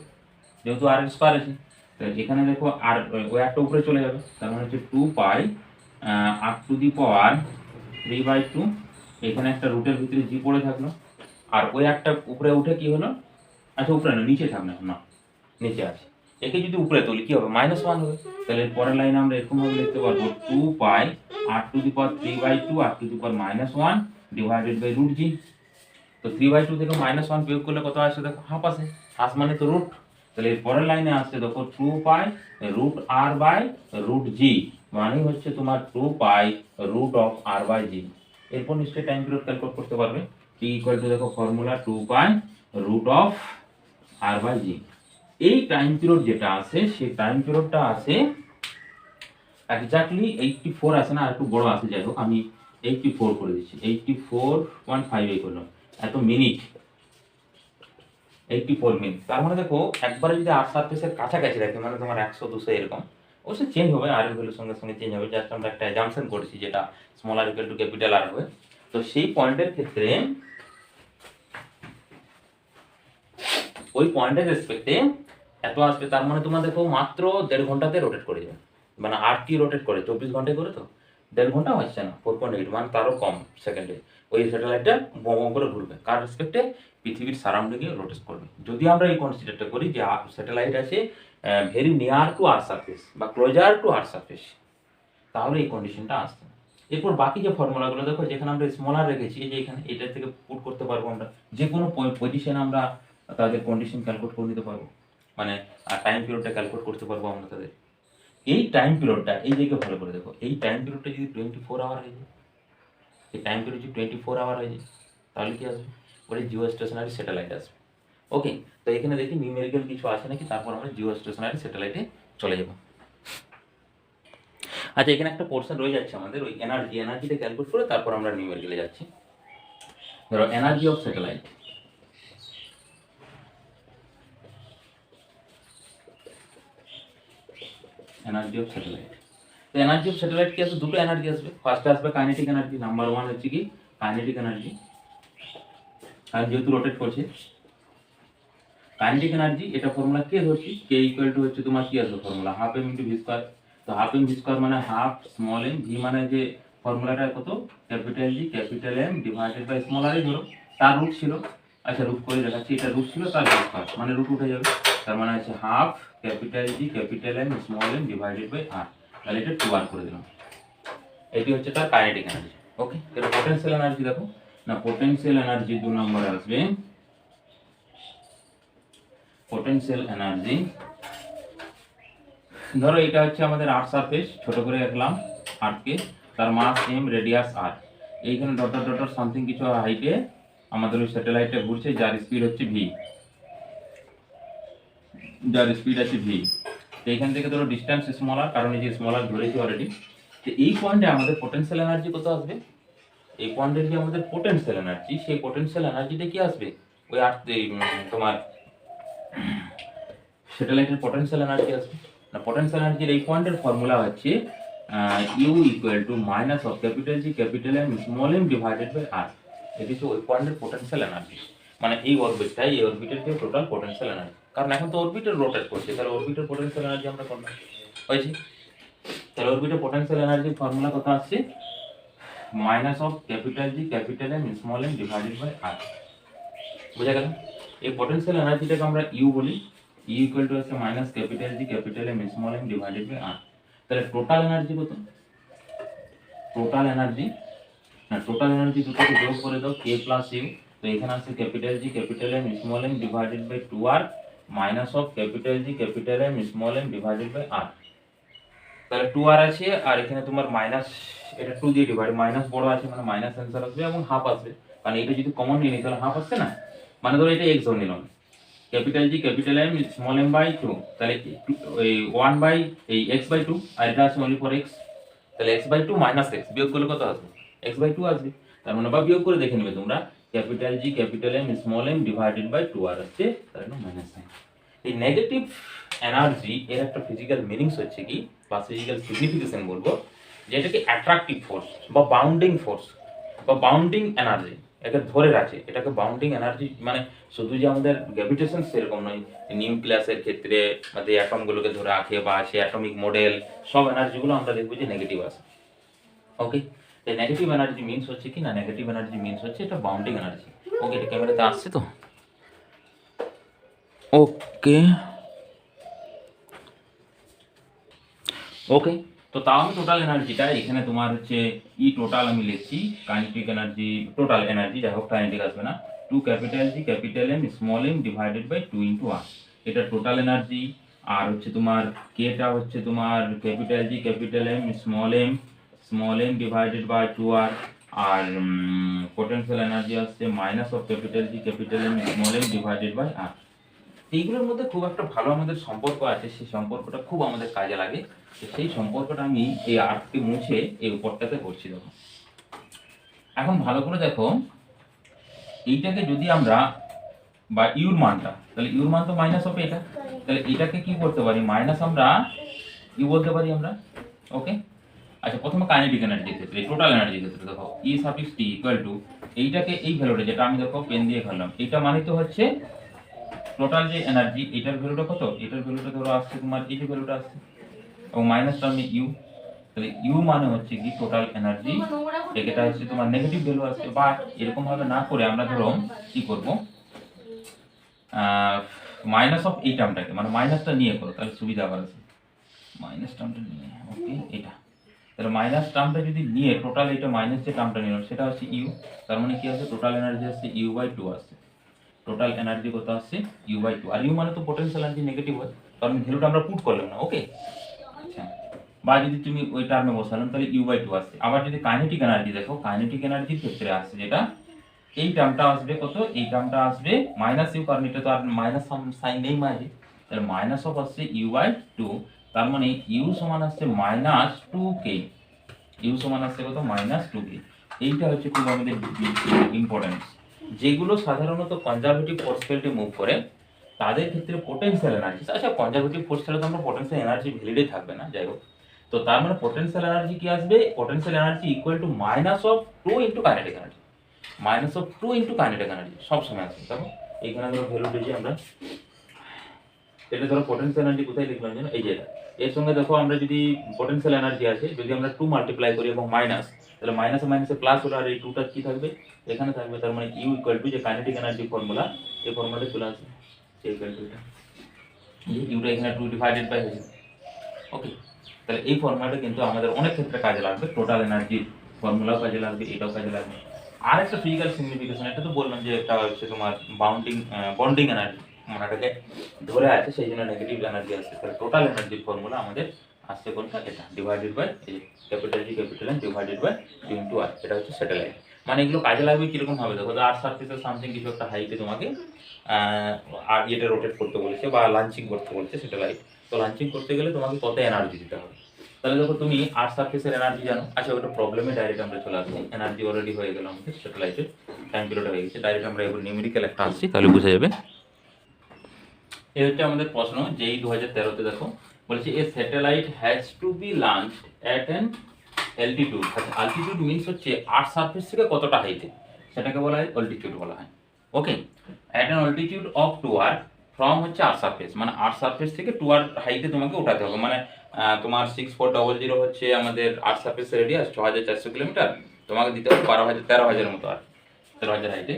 যেহেতু আর এর স্কোয়ার আছে, তো এখানে দেখো আর ওই একটা উপরে চলে যাবে, তার মানে হচ্ছে 2 pi R to the power 3/2, এখানে একটা রুটের ভিতরে জি পড়ে থাকলো, আর ওই একটা উপরে উঠে কি হলো, আচ্ছা উপরে না নিচে থাক না, না নিচে আছে, একে যদি উপরে তুলি কি হবে, -1 হবে, তাহলে পরের লাইনে আমরা এরকম ভাবে লিখতে পারবো 2 pi R to the power 3/2 R to the power -1 divided by root G. তো 3/2 থেকে -1 বিয়োগ করলে কত আসে দেখো, হাফ আসে, হাফ মানে তো রুট, তাহলে এর পরের লাইনে আসছে দেখো 2 pi root R by root G, মানে হচ্ছে তোমার 2 pi root of R by G. এরপর নিশ্চয়ই টাইম পিরিয়ড ক্যালকুলেট করতে পারবে, টি ইকুয়াল টু দেখো formula 2 pi root of R by G. এই টাইম পিরিয়ড যেটা আছে সেই টাইম পিরিয়ডটা আছে এক্স্যাক্টলি 84 আসে না, আর একটু বড় আসে, যাই হোক আমি 84 করে দিচ্ছি, 84.5 করলাম, এত মিনিট, 84 মিনিট। তার মানে দেখো একবারে যদি আর সারফেসের কাছাকাছি রাখি, মানে তোমার 100 200 এরকম, অবশ্যই চেঞ্জ হবে, আর এর ভ্যালুর সঙ্গে সঙ্গে চেঞ্জ হবে, জাস্ট আমরা একটা অ্যাজাম্পশন করেছি যেটা small R equal to capital R হবে। তো সেই পয়েন্টের ক্ষেত্রে ওই পয়েন্টের রেসপেক্টে এত আসবে, তার মানে তোমার দেখো মাত্র 1.5 ঘন্টাতে রোটেট করে দেবে, মানে আর কি রোটেট করে 24 ঘন্টায় করে, তো 1.5 ঘন্টা হচ্ছে না, 4.8 মানে তারও কম সেকেন্ডে ওই স্যাটেলাইটটা বম করে ঘুরবে, কার রেসপেক্টে, পৃথিবীর সারাউন্ডিংয়ে রোটেট করবে। যদি আমরা এই কনসিডারটা করি যে স্যাটেলাইট আছে very near to R surface বা ক্লোজার টু আর সারফেস, তাহলে এই কন্ডিশনটা আসছে না। এরপর বাকি যে ফর্মুলাগুলো দেখো, যেখানে আমরা স্মলার রেখেছি, এই যে এখানে এটা থেকে পুট করতে পারবো আমরা, যে কোনো পজিশনে আমরা তাদের কন্ডিশন ক্যালকুলেট করে নিতে পারবো, মানে টাইম পিরিয়ডটা ক্যালকুলেট করতে পারবো আমরা তাদের। এই টাইম পিরিয়ডটা, এই দিকে ভালো করে দেখো, এই টাইম পিরিয়ডটা যদি 24 আওয়ার হয়ে যায়, এই টাইম পিরিয়ড যদি 24 আওয়ার হয়ে যায়, তাহলে কি আসবে, ওই জিও স্টেশনারি স্যাটেলাইট আসবে। ওকে, তো এখানে দেখি নিউমেরিক্যাল কিছু আছে নাকি, তারপর আমরা জিও স্টেশনারি স্যাটেলাইটে চলে যাবো। আচ্ছা এখানে একটা পোর্শন রয়ে যাচ্ছে আমাদের, ওই এনার্জিটা ক্যালকুলেট করে তারপর আমরা নিউমেরিক্যালে যাচ্ছি। ধরো energy of satellite, energy of satellite, তো এনার্জি অফ স্যাটেলাইট কি আসবে, দুটো এনার্জি আসবে, ফার্স্টে আসবে কাইনেটিক এনার্জি, নাম্বার 1 হচ্ছে কি কাইনেটিক এনার্জি, কারণ যেহেতু রোটেট করছে কাইনেটিক এনার্জি, এটা ফর্মুলা কে ধরছি, কে ইকুয়াল টু হচ্ছে তোমার কি আসবে formula half M into V square, তো হাফ এম ভি স্কয়ার মানে হাফ স্মল এম, ভি মানে যে ফর্মুলাটা কত, capital G capital M divided by small R, ধরো তার রুট ছিল, আচ্ছা রুট করে দেখাচ্ছি, এটা রুট ছিল তার ভি স্কয়ার মানে রুট উঠে যাবে, তার মানে আছে half capital G capital M small M divided by R, তাহলে এটা 2 আর করে দিলাম, এটি হচ্ছে তার কাইনেটিক এনার্জি। ওকে, এটা পোটেনশিয়াল এনার্জি দেখো না, পোটেনশিয়াল এনার্জি 2 নম্বরে আসবে, পোটেনশিয়াল এনার্জি, ধরো এটা হচ্ছে আমাদের আর্থ সারফেস, ছোট করে রাখলাম আর্থকে, তার মাস এম রেডিয়াস আর, এইখানে ডটার ডটার সামথিং কিছু হাইটে আমাদের ওই স্যাটেলাইটটা ঘুরছে, যার স্পিড হচ্ছে ভি, যার স্পিড আছে ভি, তো এইখান থেকে ধরো ডিস্টেন্স স্মলার, কারণ এই যে স্মলার ধরেছি অলরেডি, তো এই পয়েন্টে আমাদের পোটেনশিয়াল এনার্জি কত আসবে, এই পয়েন্টে যে আমাদের পোটেনশিয়াল এনার্জি, সেই পোটেনশিয়াল এনার্জিটা কি আসবে, ওই আর্থ তোমার স্যাটেলাইটের পোটেনশিয়াল এনার্জি আসবে না, পোটেনশিয়াল এনার্জির এই পয়েন্টের ফর্মুলা হচ্ছে U equal to minus of capital G capital M small M divided by R, এটি হচ্ছে ওই পয়েন্টের পোটেনশিয়াল এনার্জি, মানে এই অরবিটটাই, এই অরবিটের যে টোটাল পোটেনশিয়াল এনার্জি, কারণ এখন তো অরবিটের রোটেট করছে, তাহলে অরবিটের পোটেনশিয়াল এনার্জি আমরা করলাম হয়েছে, তাহলে অরবিটের পোটেনশিয়াল এনার্জির ফর্মুলা কত আসছে, minus of capital G capital M small M divided by R, বুঝা গেল। এই পোটেনশিয়াল এনার্জিটাকে আমরা ইউ বলি, ইউ ইকুয়াল টু আছে minus capital G capital M small M divided by R, তাহলে টোটাল এনার্জি কত, টোটাল এনার্জি হ্যাঁ, টোটাল এনার্জি দুটোকে যোগ করে দাও কে প্লাস ইউ। তো এখানে আছে capital G capital M small M divided by 2r minus of capital G capital M small M divided by r। তাহলে 2r আছে আর এখানে তোমার মাইনাস, এটা 2 দিয়ে ডিভাইড, মাইনাস বড় আছে মানে মাইনাস অ্যান্সার আসবে এবং হাফ আসবে, কারণ এটা যদি কমন নিয়ে নিই তাহলে হাফ আসছে না। মানে ধরো এটা x ধরে নিলাম, capital G capital M small M by 2, তাহলে এই 1 বাই এই x বাই 2, আর এটা আছে অনলি ফর x, তাহলে x বাই 2 মাইনাস x বিয়োগ করলে কত আসবে, x বাই 2 আসবে। তার মানে বা বিয়োগ করে দেখে নেবে তোমরা, capital G capital M small M divided by 2r আসছে, তার মানে মাইনাস সাইন। এই নেগেটিভ এনার্জি এর একটা ফিজিক্যাল মিনিংস হচ্ছে কি, বা ফিজিক্যাল সিগনিফিকেশন বলবো, যেটাকে অ্যাট্রাকটিভ ফোর্স বা বাউন্ডিং ফোর্স বা বাউন্ডিং এনার্জি, একে ধরে রাখে, এটাকে বাউন্ডিং এনার্জি। মানে শুধু যে আমাদের গ্র্যাভিটেশন সেরকম নয়, নিউক্লিয়াসের ক্ষেত্রে আমাদের অ্যাটমগুলোকে ধরে রাখে বা সে অ্যাটমিক মডেল, সব এনার্জিগুলো আমরা দেখবো যে নেগেটিভ আছে। ওকে, এই নেগেটিভ এনার্জি মিন্স হচ্ছে কি না, নেগেটিভ এনার্জি মিন্স হচ্ছে এটা বাউন্ডিং এনার্জি। ওকে, এটা ক্যামেরাতে আসছে তো? ওকে ওকে, তো তাও আমি টোটাল এনার্জিটা এখানে তোমার হচ্ছে ই টোটাল আমি লিখছি, কাইনেটিক এনার্জি টোটাল এনার্জি, যাই হোক কাইনেটিক আসবে না, 2 capital G capital M small M divided by 2 into R, এটা টোটাল এনার্জি। আর হচ্ছে তোমার কেটা হচ্ছে তোমার capital G capital M small M divided by 2 R potential energy আসছে minus of capital G capital M small M divided by R. এইগুলোর মধ্যে খুব একটা ভালো আমাদের সম্পর্ক আছে, সেই সম্পর্কটা খুব আমাদের কাজে লাগে। সেই সম্পর্কটা আমি এই আর্টকে মুছে এই উপরটাতে করছি। দেখো এখন ভালো করে দেখো, এইটাকে যদি আমরা বা ইউর মানটা, তাহলে ইউর মান তো মাইনাস হবে এটা, তাহলে এটাকে কি করতে পারি, মাইনাস আমরা ইউ বলতে পারি আমরা। ওকে, আচ্ছা প্রথমে কাইনেটিক এনার্জির ক্ষেত্রে, টোটাল এনার্জির ক্ষেত্রে দেখো ই সাফিক্স টি ইকুয়াল টু এইটাকে এই ভ্যালুটা যেটা আমি দেখো পেন দিয়ে খেললাম, এটা মানে তো হচ্ছে টোটাল যে এনার্জি, এটার ভ্যালুটা কত, এটার ভ্যালুটা ধরো আসছে তোমার এই যে ভ্যালুটা আসছে, এবং মাইনাস টার্মে ইউ, তাহলে ইউ মানে হচ্ছে কি টোটাল এনার্জি, এটা হচ্ছে তোমার নেগেটিভ ভ্যালু আসছে। বা এরকম ভাবে না করে আমরা ধরো কি করব, মাইনাস অফ এই টার্মটাকে, মানে মাইনাসটা নিয়ে করো তাহলে সুবিধা আবার আছে, মাইনাস টার্মটা নিয়ে। ওকে, এটা তাহলে মাইনাস টার্মটা যদি নিয়ে টোটাল এটা মাইনাস যে টার্মটা নিলাম সেটা হচ্ছে ইউ, তার মানে কি আছে, টোটাল এনার্জি আসছে ইউ বাই 2 আসছে, টোটাল এনার্জি কত আসছে ইউ বাই 2, আর ইউ মানে তো পোটেনশিয়াল এনার্জি নেগেটিভ হয়, কারণ ভ্যালুটা আমরা পুট করলাম না। ওকে, আচ্ছা, বা যদি তুমি ওই টার্মে বসালাম তাহলে ইউ বাই 2 আসছে। আবার যদি কাইনেটিক এনার্জি দেখো, কাইনেটিক এনার্জির ক্ষেত্রে আসছে যেটা, এই টার্মটা আসবে কত, এই টার্মটা আসবে মাইনাস ইউ, কারণ এটা তো আর মাইনাস সাইন নেই মাঝে, তাহলে মাইনাস অফ আসছে ইউ বাই 2, তার মানে ইউ সমান আসছে মাইনাস 2k, ইউ সমান আসছে কত, মাইনাস 2k। এইটা হচ্ছে খুব আমাদের ইম্পর্টেন্স। যেগুলো সাধারণত কনজারভেটিভ ফোর্স ফিল্ডে মুভ করে তাদের ক্ষেত্রে পোটেনশিয়াল এনার্জি, আচ্ছা কনজারভেটিভ ফোর্স ফিল্ডে তো আমরা পোটেনশিয়াল এনার্জি ভ্যালিডে থাকবে না, যাই হোক, তো তার মানে পোটেনশিয়াল এনার্জি কি আসবে, potential energy equal to minus of 2 into kinetic energy, minus of 2 into kinetic energy সব সময় আসবে। দেখো এখানে ধরো ভ্যালু দিয়েছি আমরা, এটা ধরো পোটেনশিয়াল এনার্জি কোথায় লিখলাম জানো, এই যে এটা, এর সঙ্গে দেখো আমরা যদি পোটেনশিয়াল এনার্জি আছে, যদি আমরা 2 মাল্টিপ্লাই করি এবং মাইনাস, তাহলে মাইনাসে মাইনাসে প্লাস হলো, আর এই 2টা কি থাকবে এখানে থাকবে, তার মানে ইউ ইকুয়াল টু যে কাইনেটিক এনার্জি ফর্মুলা, এই ফর্মুলাটা চলে আসবে, এই ইকুয়াল টু এটা, এই ইউটা এখানে 2 ডিভাইডেড বাই হয়েছে। ওকে, তাহলে এই ফর্মুলাটা কিন্তু আমাদের অনেক ক্ষেত্রে কাজে লাগবে, টোটাল এনার্জির ফর্মুলাও কাজে লাগবে, এটাও কাজে লাগবে। আর একটা ফিজিক্যাল সিগনিফিকেশন, এটা তো বললাম যে একটা হচ্ছে তোমার বন্ডিং এনার্জি, মানে এটাকে ধরে আছে সেই জন্য নেগেটিভ এনার্জি আসছে, তাহলে টোটাল এনার্জির ফর্মুলা আমাদের আসছে কোনটা, এটা ডিভাইডেড বাই এই capital G capital N divided by 2 into R, এটা হচ্ছে স্যাটেলাইট। মানে এগুলো কাজে লাগবে কিরকম ভাবে দেখো, আর সার্ফেসের সামথিং কিছু একটা হাইটে তোমাকে আর এটা রোটেট করতে বলেছে বা লাঞ্চিং করতে বলেছে স্যাটেলাইট, তো লাঞ্চিং করতে গেলে তোমাকে কত এনার্জি দিতে হবে। তাহলে দেখো তুমি আর্থ সার্ফেসের এনার্জি জানো, আচ্ছা ওটা প্রবলেমে ডাইরেক্ট আমরা চলে আসবো, এনার্জি অলরেডি হয়ে গেল আমাদের স্যাটেলাইটের, টাইম পিরিয়ড হয়ে গেছে, ডাইরেক্ট আমরা এবার নিউমেরিক্যাল একটা আসছি, তাহলে বোঝা যাবে। এই হচ্ছে আমাদের প্রশ্ন, যেই 2013-তে দেখো বলেছে a satellite has to be launched at an altitude, altitude means হচ্ছে আর্থ সার্ফেস থেকে কতটা হাইটে, সেটাকে বলা হয় অল্টিটিউড বলা হয়। Okay, at an altitude of 2r from হচ্ছে আর্থ সার্ফেস, মানে আর্থ সার্ফেস থেকে 2r হাইটে তোমাকে উঠাতে হবে, মানে তোমার 6400 হচ্ছে আমাদের আর্থ সার্ফেস রেডিয়াস 6400 কিলোমিটার, তোমাকে দিতে হবে 13,000 মতো আর 13,000 হাইটে,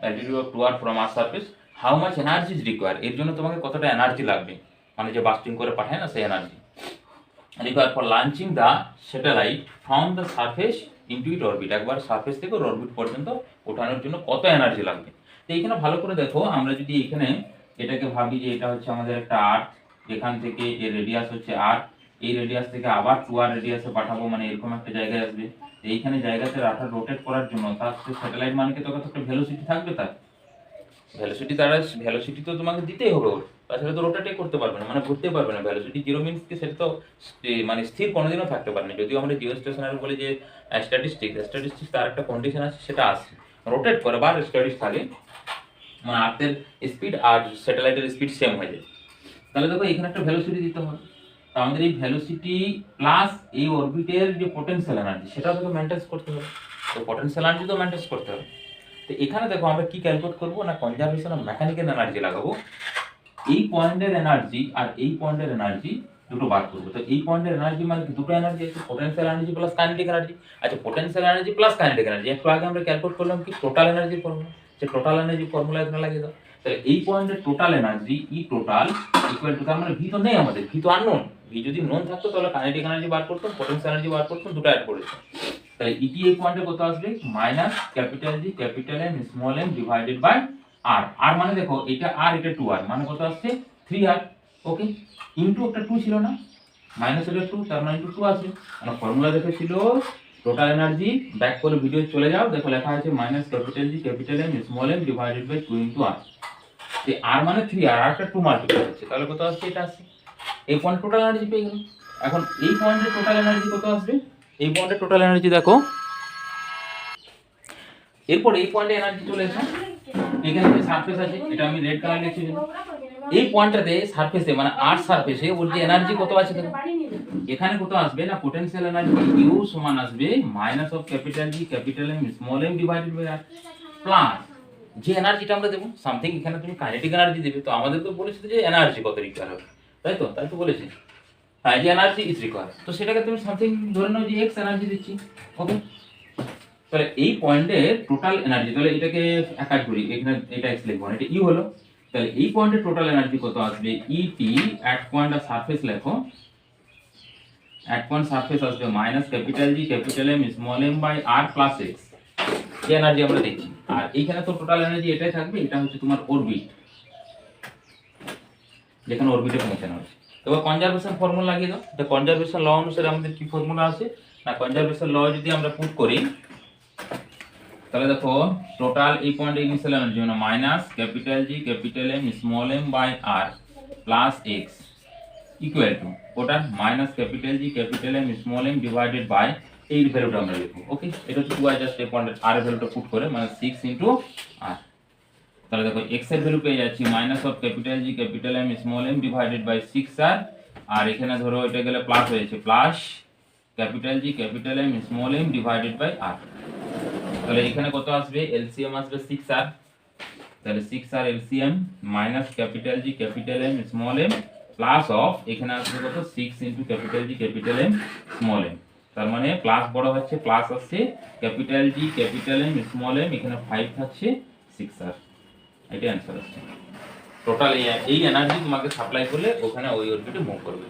altitude of 2r from earth surface, how much energy is require, এর জন্য তোমাকে কতটা এনার্জি লাগবে, মানে যে বাস্টিং করে পাঠায় না সেই energy require for launching the satellite from the surface into it orbit, একবার সারফেস থেকে ওর অরবিট পর্যন্ত ওঠানোর জন্য কত এনার্জি লাগবে। তো এইখানে ভালো করে দেখো, আমরা যদি এখানে এটাকে ভাবি যে এটা হচ্ছে আমাদের একটা আর্থ, এখান থেকে এর রেডিয়াস হচ্ছে আর, এই রেডিয়াস থেকে আবার 2r রেডিয়াসে পাঠাবো, মানে এরকম একটা জায়গায় আসবে। তো এইখানে জায়গাতে রাখা রোটেট করার জন্য তার স্যাটেলাইট মানে কি তো একটা ভেলোসিটি থাকবে, তার ভেলোসিটি তো তোমাকে দিতেই হবে ওর, তাছাড়া তো রোটেটই করতে পারবে না, মানে ঘুরতে পারবে না। ভেলোসিটি জিরো মিনস কি, সেটা তো মানে স্থির কোনোদিনও থাকতে পারে না। যদিও আমরা জিও স্টেশনারি বলি যে স্ট্যাটিস্টিক্স তার একটা কন্ডিশন আছে, সেটা আছে রোটেট করে বা স্ট্যাটিস থাকে, মানে আর্থের স্পিড আর স্যাটেলাইটের স্পিড সেম হয়ে যায়। তাহলে দেখো এখানে একটা ভেলোসিটি দিতে হবে, তো আমাদের এই ভেলোসিটি প্লাস এই অরবিটের যে পোটেনশিয়াল এনার্জি সেটাও তোকে মেনটেন করতে হবে, তো পোটেনশিয়াল এনার্জি তো মেনটেন করতে হবে। তো এখানে দেখো আমরা কি ক্যালকুলেট করবো না, কনজারভেশন অফ মেকানিক্যাল এনার্জি লাগাবো, এই পয়েন্টের এনার্জি আর এই পয়েন্টের এনার্জি দুটো বার করবো। তো এই পয়েন্টের এনার্জি মানে দুটো এনার্জি আছে, potential energy plus kinetic energy. আচ্ছা, potential energy plus kinetic energy একটু আগে আমরা ক্যালকুলেট করলাম কি টোটাল এনার্জি ফর্মুলা, যে টোটাল এনার্জি ফর্মুলা এখানে লাগিয়ে দাও। তাহলে এই পয়েন্টের total energy E total equal to, তার মানে ভি তো নেই আমাদের, ভি তো আননোন, ভি যদি নোন থাকতো তাহলে কাইনেটিক এনার্জি বার করতাম, পোটেনশিয়াল এনার্জি বার করতাম, দুটো অ্যাড করেছে। তাহলে ইটি এই পয়েন্টে কত আসবে, minus capital G capital M small M divided by R. R মানে দেখো এটা আর এটা 2r, মানে কত আসছে 3r, ওকে, ইনটু একটা 2 ছিল না, মাইনাস এটা 2, তার মানে ইনটু 2 আসবে। মানে ফর্মুলা দেখেছিল টোটাল এনার্জি, ব্যাক করে ভিডিও চলে যাও, দেখো লেখা আছে minus capital G capital M small M divided by 2 into r। এই r মানে 3r, আর একটা 2 মাল্টিপ্লাই হচ্ছে, তাহলে কত আসছে, এটা আসছে। এই পয়েন্ট টোটাল এনার্জি পেয়ে গেল। এখন এই পয়েন্টের টোটাল এনার্জি কত আসবে, এই পয়েন্টের টোটাল এনার্জি দেখো, এরপর এই পয়েন্টে এনার্জি চলে এসো, এখানে যে সারফেস আছে এটা আমি রেড কালার লিখছি, এই পয়েন্টটাতে সারফেসে মানে আর সারফেসে ওর যে এনার্জি কত আছে দেখো, এখানে কত আসবে না, পোটেনশিয়াল এনার্জি ইউ সমান আসবে minus of capital G capital M small M divided by R, plus যে এনার্জিটা আমরা দেবো সামথিং, এখানে তুমি কাইনেটিক এনার্জি দেবে, তো আমাদের তো বলেছে যে এনার্জি কত রিকোয়ার হবে, তাই তো বলেছে, হ্যাঁ যে এনার্জি ইজ রিকোয়ার, তো সেটাকে তুমি সামথিং ধরে নাও যে এক্স এনার্জি দিচ্ছি, ওকে। তাহলে এই পয়েন্টের টোটাল এনার্জি, তাহলে এটাকে একাট করি, এখানে এটা এক্স লিখবো, এটা ইউ হলো। তাহলে এই পয়েন্টের টোটাল এনার্জি কত আসবে, ET at point of surface লেখো, অ্যাট পয়েন্ট সারফেস আসবে minus capital G capital M small M by R plus X, যে এনার্জি আমরা দেখছি। আর এইখানে তো টোটাল এনার্জি এটাই থাকবে, এটা হচ্ছে তোমার অরবিট, যেখানে অরবিটে পৌঁছানো হচ্ছে। এবার কনজারভেশন ফর্মুলা লাগিয়ে দাও, এটা কনজারভেশন ল অনুসারে আমাদের কি ফর্মুলা আছে না, কনজারভেশন ল যদি আমরা পুট করি, তাহলে দেখো টোটাল এই পয়েন্টে ইনিশিয়াল এনার্জি মানে minus capital G capital M small M by R plus X equal to ওটা minus capital G capital M small M divided by এই ভ্যালুটা আমরা লিখবো, ওকে। এটা হচ্ছে 2 জাস্ট এই পয়েন্টের আর এর ভ্যালুটা পুট করে মানে 6 ইনটু আর। তাহলে দেখো এক্স এর ভ্যালু পেয়ে যাচ্ছি minus of capital G capital M small M divided by 6r, আর এখানে ধরো এটা গেলে প্লাস হয়েছে, plus capital G capital M small M divided by R. তাহলে এখানে কত আসবে, এলসিএম আসবে 6r, তাহলে 6r LCM minus capital G capital M small M plus of এখানে আসবে কত 6 into capital G capital M small M, তার মানে প্লাস বড় হচ্ছে প্লাস আসছে capital G capital M small M, এখানে 5 থাকছে 6r, এটা অ্যান্সার আসছে। টোটাল এই এনার্জি তোমাকে সাপ্লাই করলে ওখানে ওই অরবিটে মুভ করবে।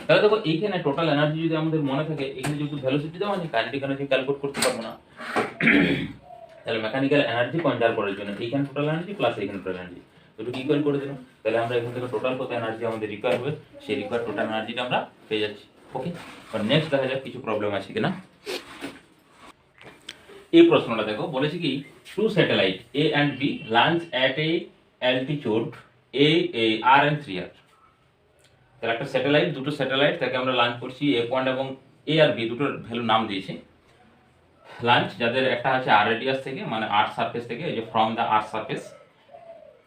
তাহলে দেখো এইখানে টোটাল এনার্জি যদি আমাদের মনে থাকে, এখানে যেহেতু ভেলোসিটি দেওয়া নেই, কাইনেটিক এনার্জি ক্যালকুলেট করতে পারবো না, তাহলে মেকানিক্যাল এনার্জি কনজার্ভ করার জন্য এইখানে টোটাল এনার্জি প্লাস এইখানে টোটাল এনার্জি দুটো ইকুয়াল করে দিলাম, তাহলে আমরা এখান থেকে টোটাল কত এনার্জি আমাদের রিকোয়ার হবে সেই রিকোয়ার টোটাল এনার্জিটা আমরা পেয়ে যাচ্ছি, ওকে। আর নেক্সট দেখা যাক কিছু প্রবলেম আছে কিনা। এই প্রশ্নটা দেখো, বলেছে কি two satellite A and B launch at a altitude R and 3r। তাহলে একটা স্যাটেলাইট, দুটো স্যাটেলাইট তাকে আমরা লঞ্চ করছি, এ পয়েন্ট এবং এ আর বি দুটোর ভ্যালু নাম দিয়েছি লঞ্চ, যাদের একটা আছে আর রেডিয়াস থেকে মানে আর সারফেস থেকে, এই যে ফ্রম দা আর সারফেস,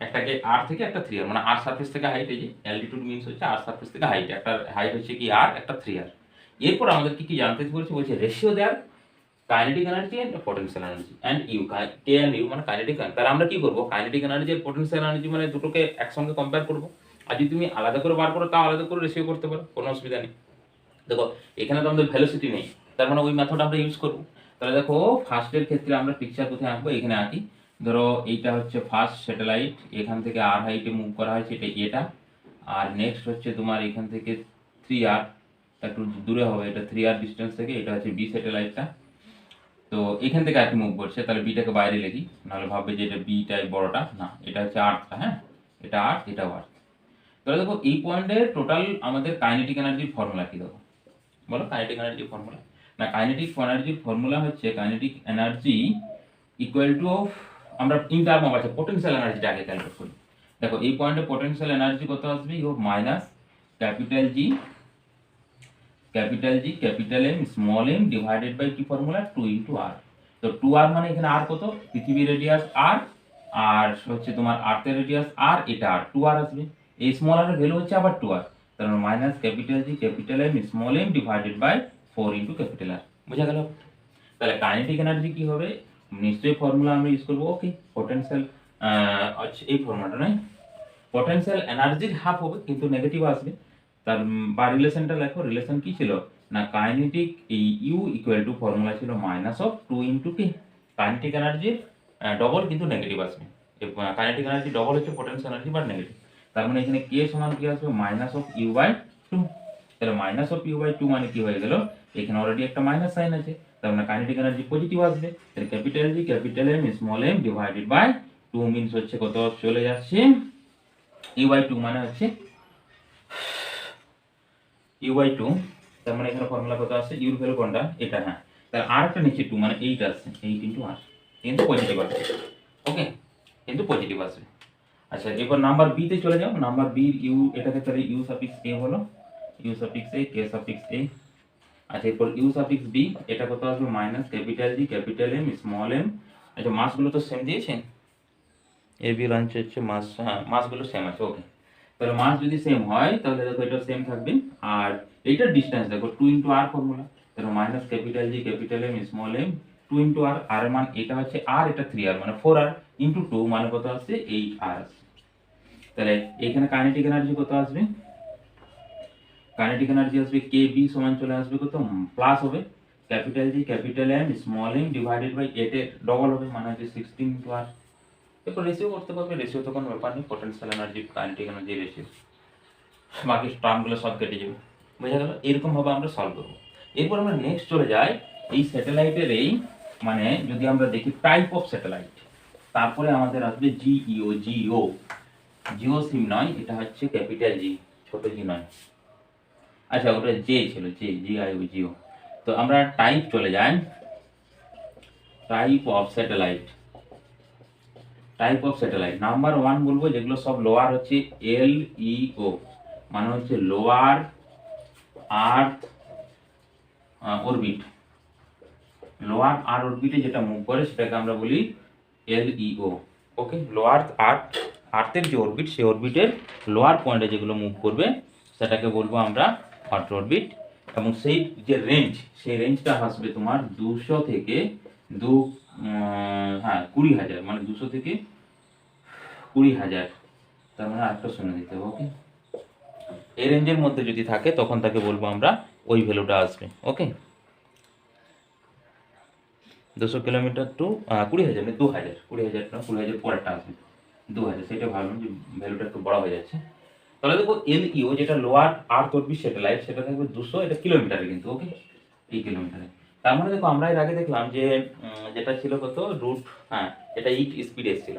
একটাকে আর থেকে একটা 3r, মানে আর সারফেস থেকে হাইট, এই যে অ্যালটিটিউড মিন্স হচ্ছে আর সারফেস থেকে হাইট, একটা হাইট হচ্ছে কি আর, একটা 3r। এরপর আমাদের কি কি জানতে বলছে ratio their kinetic energy and potential energy and U, K and U মানে কাইনেটিক এনার্জি। তাহলে আমরা কি করব, কাইনেটিক এনার্জি আর পোটেনশিয়াল এনার্জি মানে দুটোকে একসঙ্গে কম্পেয়ার করব, আর যদি তুমি আলাদা করে বার করো তাও আলাদা করে রেশিও করতে পারো, কোনো অসুবিধা নেই। দেখো এখানে তো আমাদের ভেলোসিটি নেই, তার মানে ওই মেথড আমরা ইউজ করব। তাহলে দেখো ফার্স্টের ক্ষেত্রে আমরা পিকচার কোথায় আঁকবো, এখানে আঁকি, ধরো এইটা হচ্ছে ফার্স্ট স্যাটেলাইট, এখান থেকে আর হাইটে মুভ করা হয়েছে, এটা, আর নেক্সট হচ্ছে তোমার এখান থেকে 3r, একটু দূরে হবে, এটা 3r ডিস্টেন্স থেকে, এটা হচ্ছে বি স্যাটেলাইটটা, তো এখান থেকে আর কি মুভ করছে, তাহলে বিটাকে বাইরে লিখি, নাহলে ভাববে যে এটা বিটাই বড়টা, না এটা হচ্ছে আর্থটা, হ্যাঁ এটা আর্থ এটাও আর্থ। তাহলে দেখো এই পয়েন্টে টোটাল আমাদের কাইনেটিক এনার্জির ফর্মুলা কি দেখো, বলো কাইনেটিক এনার্জির ফর্মুলা। না কাইনেটিক এনার্জির ফর্মুলা হচ্ছে kinetic energy equal to of, আমরা ইন টার্ম অফ আছে পোটেনশিয়াল এনার্জিটা আগে ক্যালকুলেট করি। দেখো এই পয়েন্টে পোটেনশিয়াল এনার্জি কত আসবে, U minus capital G capital M small M divided by কি ফর্মুলা 2 × r। তো 2r মানে এখানে r কত, পৃথিবীর রেডিয়াস r আর হচ্ছে তোমার আর্থের রেডিয়াস r, এটা r 2r আসবে। এই স্মল r এর ভ্যালু হচ্ছে আবার 2r, তার মানে minus capital G capital M small M divided by 4 × capital r। বুঝা গেল? তাহলে কাইনেটিক এনার্জি কি হবে, নিশ্চয়ই ফর্মুলা আমরা ইউজ করব, ওকে পোটেনশিয়াল, আচ্ছা এই ফর্মুলাটা নয়, পোটেনশিয়াল এনার্জির হাফ হবে কিন্তু নেগেটিভ আসবে। তার বা রিলেশনটা লেখো, রিলেশন কি ছিল না কাইনেটিক এই ইউ ইকুয়াল টু ফর্মুলা ছিল মাইনাস অফ 2 × কি কাইনেটিক এনার্জির ডবল কিন্তু নেগেটিভ আসবে। কাইনেটিক এনার্জি ডবল হচ্ছে পোটেনশিয়াল এনার্জি বাট নেগেটিভ, তার মানে এখানে কে সমান কি আসবে মাইনাস অফ ইউ বাই 2। তাহলে মাইনাস অফ ইউ বাই 2 মানে কি হয়ে গেল, এখানে অলরেডি একটা মাইনাস সাইন আছে, তার মানে কাইনেটিক এনার্জি পজিটিভ আসবে। তাহলে capital G capital M small M divided by 2 means হচ্ছে কত চলে যাচ্ছে ইউ বাই 2 মানে হচ্ছে ইউ বাই 2, তার মানে এখানে ফর্মুলা কত আসছে, ইউর ভ্যালু কোনটা এটা, হ্যাঁ তাহলে আর একটা নিচে 2 মানে 8 আসছে, 8 × r কিন্তু পজিটিভ আসবে, ওকে কিন্তু পজিটিভ আসবে। আচ্ছা এবার নাম্বার বি তে চলে যাও, নাম্বার বি ইউ এটাকে তাহলে ইউ সাফিক্স এ হলো, U suffix A K suffix A. আচ্ছা এরপর ইউ সাফিক্স বি এটা কত আসবে minus capital G capital M small M. আচ্ছা মাসগুলো তো সেম দিয়েছেন, এ বি লাঞ্চ হচ্ছে মাস, হ্যাঁ মাসগুলো সেম আছে, ওকে তাহলে মাস যদি সেম হয় তাহলে দেখো এটা সেম থাকবে। আর এইটার ডিসটেন্স দেখো 2 × r ফর্মুলা, তাহলে minus capital G capital M small M 2 × r, r এর মান এটা হচ্ছে r এটা 3r মানে 4r ইনটু 2 মানে কত আসছে 8r আসছে। তাহলে এখানে কাইনেটিক এনার্জি কত আসবে, কাইনেটিক এনার্জি আসবে কে বি সমান চলে আসবে কত প্লাস হবে capital G capital M small M divided by 8 এর ডবল হবে মানে হচ্ছে 16 × r। এরপর রেশিও করতে পারবে, রেশিও তো কোনো ব্যাপার নেই, potential energy kinetic energy ratio, বাকি টার্মগুলো সব কেটে যাবে। বোঝা গেল? এরকম ভাবে আমরা সলভ করবো। এরপর আমরা নেক্সট চলে যাই এই স্যাটেলাইটের এই মানে যদি আমরা দেখি টাইপ অফ স্যাটেলাইট, তারপরে আমাদের আসবে জিইও, জিও জিও সিম নয়, এটা হচ্ছে ক্যাপিটাল জি ছোট জি নয়। আচ্ছা ওটা জে ছিল, জে জিআইও জিও। তো আমরা টাইপ চলে যাই, type of satellite, type of satellite number 1 বলবো যেগুলো সব লোয়ার হচ্ছে এল ই ও মানে হচ্ছে লোয়ার আর্থ অরবিট, লোয়ার আর অরবিটে যেটা মুভ করে সেটাকে আমরা বলি এলইও, ওকে লোয়ার আর্থ, আর্থের যে অরবিট সেই অরবিটের লোয়ার পয়েন্টে যেগুলো মুভ করবে সেটাকে বলবো আমরা আর্থ অরবিট। এবং সেই যে রেঞ্জ সেই রেঞ্জটা আসবে তোমার 200 থেকে 20,000 মানে 200 থেকে 20,000, তার মানে আরেকটা শুনে দিতে হবে, ওকে এই রেঞ্জের মধ্যে যদি থাকে তখন তাকে বলবো আমরা ওই ভ্যালুটা আসবে, ওকে 200 কিলোমিটার টু 20,000 মানে 2,000, 20,000 না 20,000 পরেরটা আসবে 2,000, সেটা ভাবলাম যে ভ্যালুটা একটু বড় হয়ে যাচ্ছে। তাহলে দেখো এলইও যেটা লোয়ার আর্থ অরবিট স্যাটেলাইট সেটা থাকবে 200, এটা কিলোমিটারে কিন্তু, ওকে এই কিলোমিটারে। তার মানে দেখো আমরা এর আগে দেখলাম যে যেটা ছিল কত রুট, হ্যাঁ এটা 8 স্পিড এসেছিল,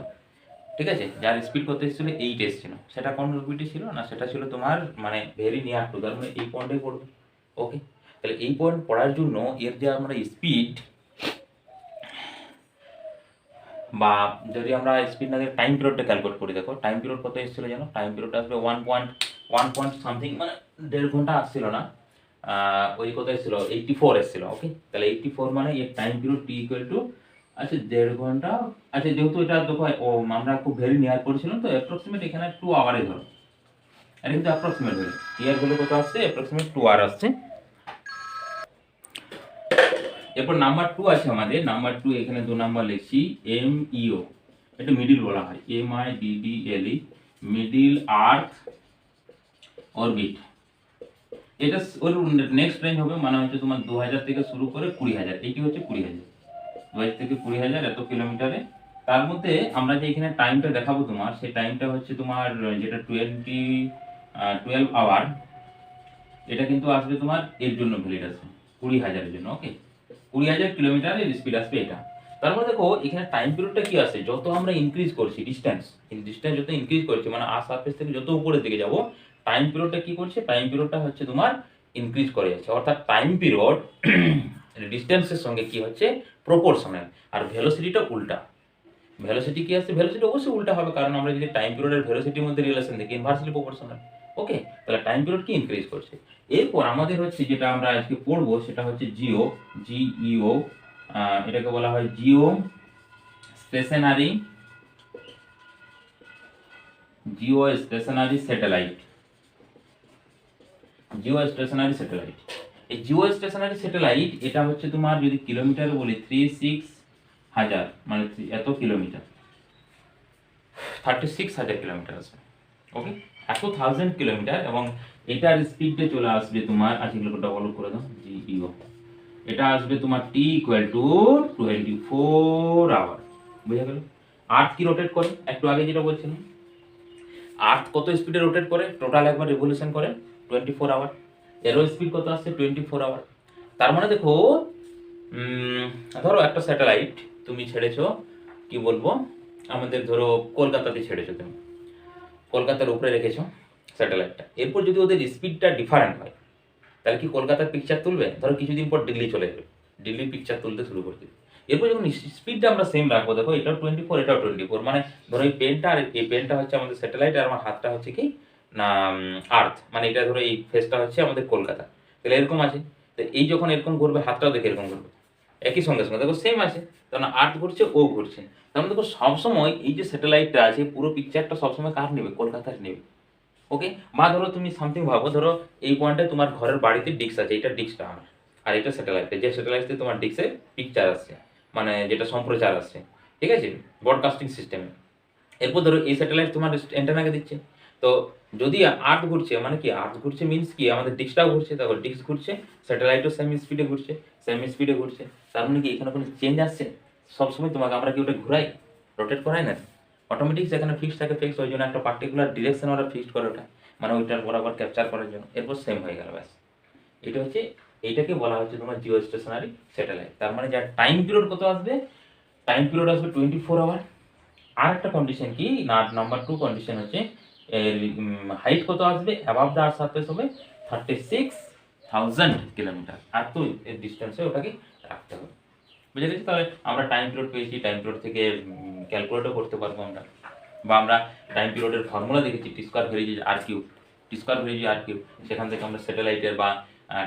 ঠিক আছে যার স্পিড কত এসেছিল 8 এসেছিল, সেটা কোন অরবিটে ছিল না সেটা ছিল তোমার মানে ভেরি নিয়ার টু, তার মানে এই পয়েন্টে পড়বে, ওকে তাহলে এই পয়েন্ট পড়ার জন্য এর যে আমরা স্পিড বা যদি আমরা স্পিড না দিয়ে টাইম পিরিয়ডটা ক্যালকুলেট করি, দেখো টাইম পিরিয়ড কত এসেছিল জানো, টাইম পিরিয়ড আসবে 1 পয়েন্ট সামথিং মানে 1.5 ঘন্টা আসছিল না, ওই কত এসেছিল 84 এসেছিল, ওকে তাহলে 84 মানে এর টাইম পিরিয়ড টি ইকুয়াল টু, আচ্ছা 1.5 ঘন্টা, আচ্ছা যেহেতু এটা দেখো আমরা খুব ভেরি নিয়ার করেছিলাম তো অ্যাপ্রক্সিমেট এখানে 2 আওয়ারে ধরো, এটা কিন্তু অ্যাপ্রক্সিমেট ভ্যালু, ইয়ার ভ্যালু কত আসছে অ্যাপ্রক্সিমেট 2 আওয়ার আসছে। এরপর নাম্বার 2 আছে আমাদের, নাম্বার 2 এখানে 2 নাম্বার লিখছি এমইও, এটা মিডিল বলা হয় MIDDLE মিডিল আর্থ অরবিট, এটা ওর নেক্সট রেঞ্জ হবে মানে হচ্ছে তোমার 2000 থেকে শুরু করে 20,000, এইটি হচ্ছে 20,000, 2000 থেকে 20,000 এত কিলোমিটারে। তার মধ্যে আমরা যে এখানে টাইমটা দেখাবো তোমার সেই টাইমটা হচ্ছে তোমার যেটা 12 আওয়ার, এটা কিন্তু আসবে তোমার এর জন্য ভ্যালিড আসবে 20,000 এর জন্য, ওকে 20,000 কিলোমিটারের স্পিড আসবে এটা। তারপর দেখো এখানে টাইম পিরিয়ডটা কি আছে, যত আমরা ইনক্রিজ করছি ডিস্টেন্স, যত ইনক্রিজ করছি মানে আর সারফেস থেকে যত উপরের দিকে যাব, টাইম পিরিয়ডটা কি করছে, টাইম পিরিয়ডটা হচ্ছে তোমার ইনক্রিজ করে যাচ্ছে। অর্থাৎ টাইম পিরিয়ড ডিস্টেন্সের সঙ্গে কি হচ্ছে, প্রপোর্শনাল। আর ভেলোসিটিটা উল্টা। ভেলোসিটি কি আছে, ভেলোসিটি অবশ্যই উল্টা হবে, কারণ আমরা যদি টাইম পিরিয়ডের ভেলোসিটির মধ্যে রিলেশন দেখি ইনভার্সলি প্রপোর্শনাল। ওকে, তাহলে টাইম পিরিয়ড কি ইনক্রিজ করছে। এরপর আমাদের হচ্ছে যেটা আমরা আজকে পড়বো সেটা হচ্ছে জিও, জিইও, এটাকে বলা হয় geostationary, geostationary satellite. Geostationary satellite, এই জিও স্টেশনারি স্যাটেলাইট এটা হচ্ছে তোমার যদি কিলোমিটার বলি 36,000 মানে এত কিলোমিটার, 36,000 কিলোমিটার আসবে। ওকে, এত 1000 কিলোমিটার, এবং এটার স্পিডে চলে আসবে তোমার, আচ্ছা এগুলোটা ফলো করে দাও, জিইও এটা আসবে তোমার টি ইকুয়াল টু 24 আওয়ার। বুঝা গেল। আর্থ কি রোটেট করে, একটু আগে যেটা বলছিলাম, আর্থ কত স্পিডে রোটেট করে, টোটাল একবার রেভলিউশন করে 24 আওয়ার। এরও স্পিড কত আসছে, 24 আওয়ার। তার মানে দেখো ধরো একটা স্যাটেলাইট তুমি ছেড়েছো, কি বলবো, আমাদের ধরো কলকাতাতে ছেড়েছো, তুমি কলকাতার উপরে রেখেছো স্যাটেলাইটটা। এরপর যদি ওদের স্পিডটা ডিফারেন্ট হয়, তাহলে কি কলকাতার পিকচার তুলবে, ধরো কিছুদিন পর দিল্লি চলে যাবে, দিল্লির পিকচার তুলতে শুরু করে দেবে। এরপর যখন স্পিডটা আমরা সেম রাখবো, দেখো এটাও 24 এটাও 24, মানে ধরো এই পেনটা আর এই পেনটা হচ্ছে আমাদের স্যাটেলাইট, আর আমার হাতটা হচ্ছে কি না আর্থ, মানে এটা ধরো এই ফেসটা হচ্ছে আমাদের কলকাতা, তাহলে এরকম আছে। তো এই যখন এরকম ঘুরবে, হাতটাও দেখে এরকম ঘুরবে, একই সঙ্গে সঙ্গে দেখো সেম আছে, তখন আর্থ ঘুরছে ও ঘুরছে। তার দেখো সবসময় এই যে স্যাটেলাইটটা আছে পুরো পিকচারটা সবসময় কার নেবে, কলকাতার নেবে। ওকে, বা ধরো তুমি সামথিং ভাবো, ধরো এই পয়েন্টে তোমার ঘরের বাড়িতে ডিস্ক আছে, এটা ডিস্কটা আমার, আর এটা স্যাটেলাইট, যে স্যাটেলাইটে তোমার ডিস্কের পিকচার আসছে, মানে যেটা সম্প্রচার আসছে, ঠিক আছে, ব্রডকাস্টিং সিস্টেমে। এরপর ধরো এই স্যাটেলাইট তোমার অ্যান্টেনাকে দিচ্ছে। তো যদি আর্থ ঘুরছে, মানে কি আর্থ ঘুরছে মিন্স কি আমাদের ডিস্কটাও ঘুরছে, তারপর ডিস্ক ঘুরছে, স্যাটেলাইটও সেম স্পিডে ঘুরছে, সেম স্পিডে ঘুরছে। তার মানে কি এখানে কোনো চেঞ্জ আসছে, সবসময় তোমাকে আমরা কি ওটা ঘুরাই, রোটেট করাই না, অটোমেটিক যেখানে ফিক্স থাকে ফিক্স, ওই জন্য একটা পার্টিকুলার ডিরেকশন ওরা ফিক্সড করে ওটা, মানে ওইটার বরাবর ক্যাপচার করার জন্য। এরপর সেম হয়ে গেল, ব্যাস। এটা হচ্ছে, এইটাকে বলা হচ্ছে তোমার জিও স্টেশনারি স্যাটেলাইট। তার মানে যার টাইম পিরিয়ড কত আসবে, টাইম পিরিয়ড আসবে 24 আওয়ার। আর একটা কন্ডিশন কি না, নাম্বার 2 কন্ডিশন হচ্ছে হাইট কত আসবে, অ্যাবাভ দ্য আর্থ সারফেস হবে 36,000 কিলোমিটার, আর তো এর ডিস্টেন্সে ওটাকে রাখতে হবে। বুঝে গেছি। তাহলে আমরা টাইম পিরিয়ড পেয়েছি, টাইম পিরিয়ড থেকে ক্যালকুলেটও করতে পারবো আমরা, বা আমরা টাইম পিরিয়ডের ফর্মুলা দেখেছি টি স্কোয়ার ভেরিয়েজ আর কিউব, টি স্কোয়ার ভেরিয়েজ আর কিউব, সেখান থেকে আমরা স্যাটেলাইটের বা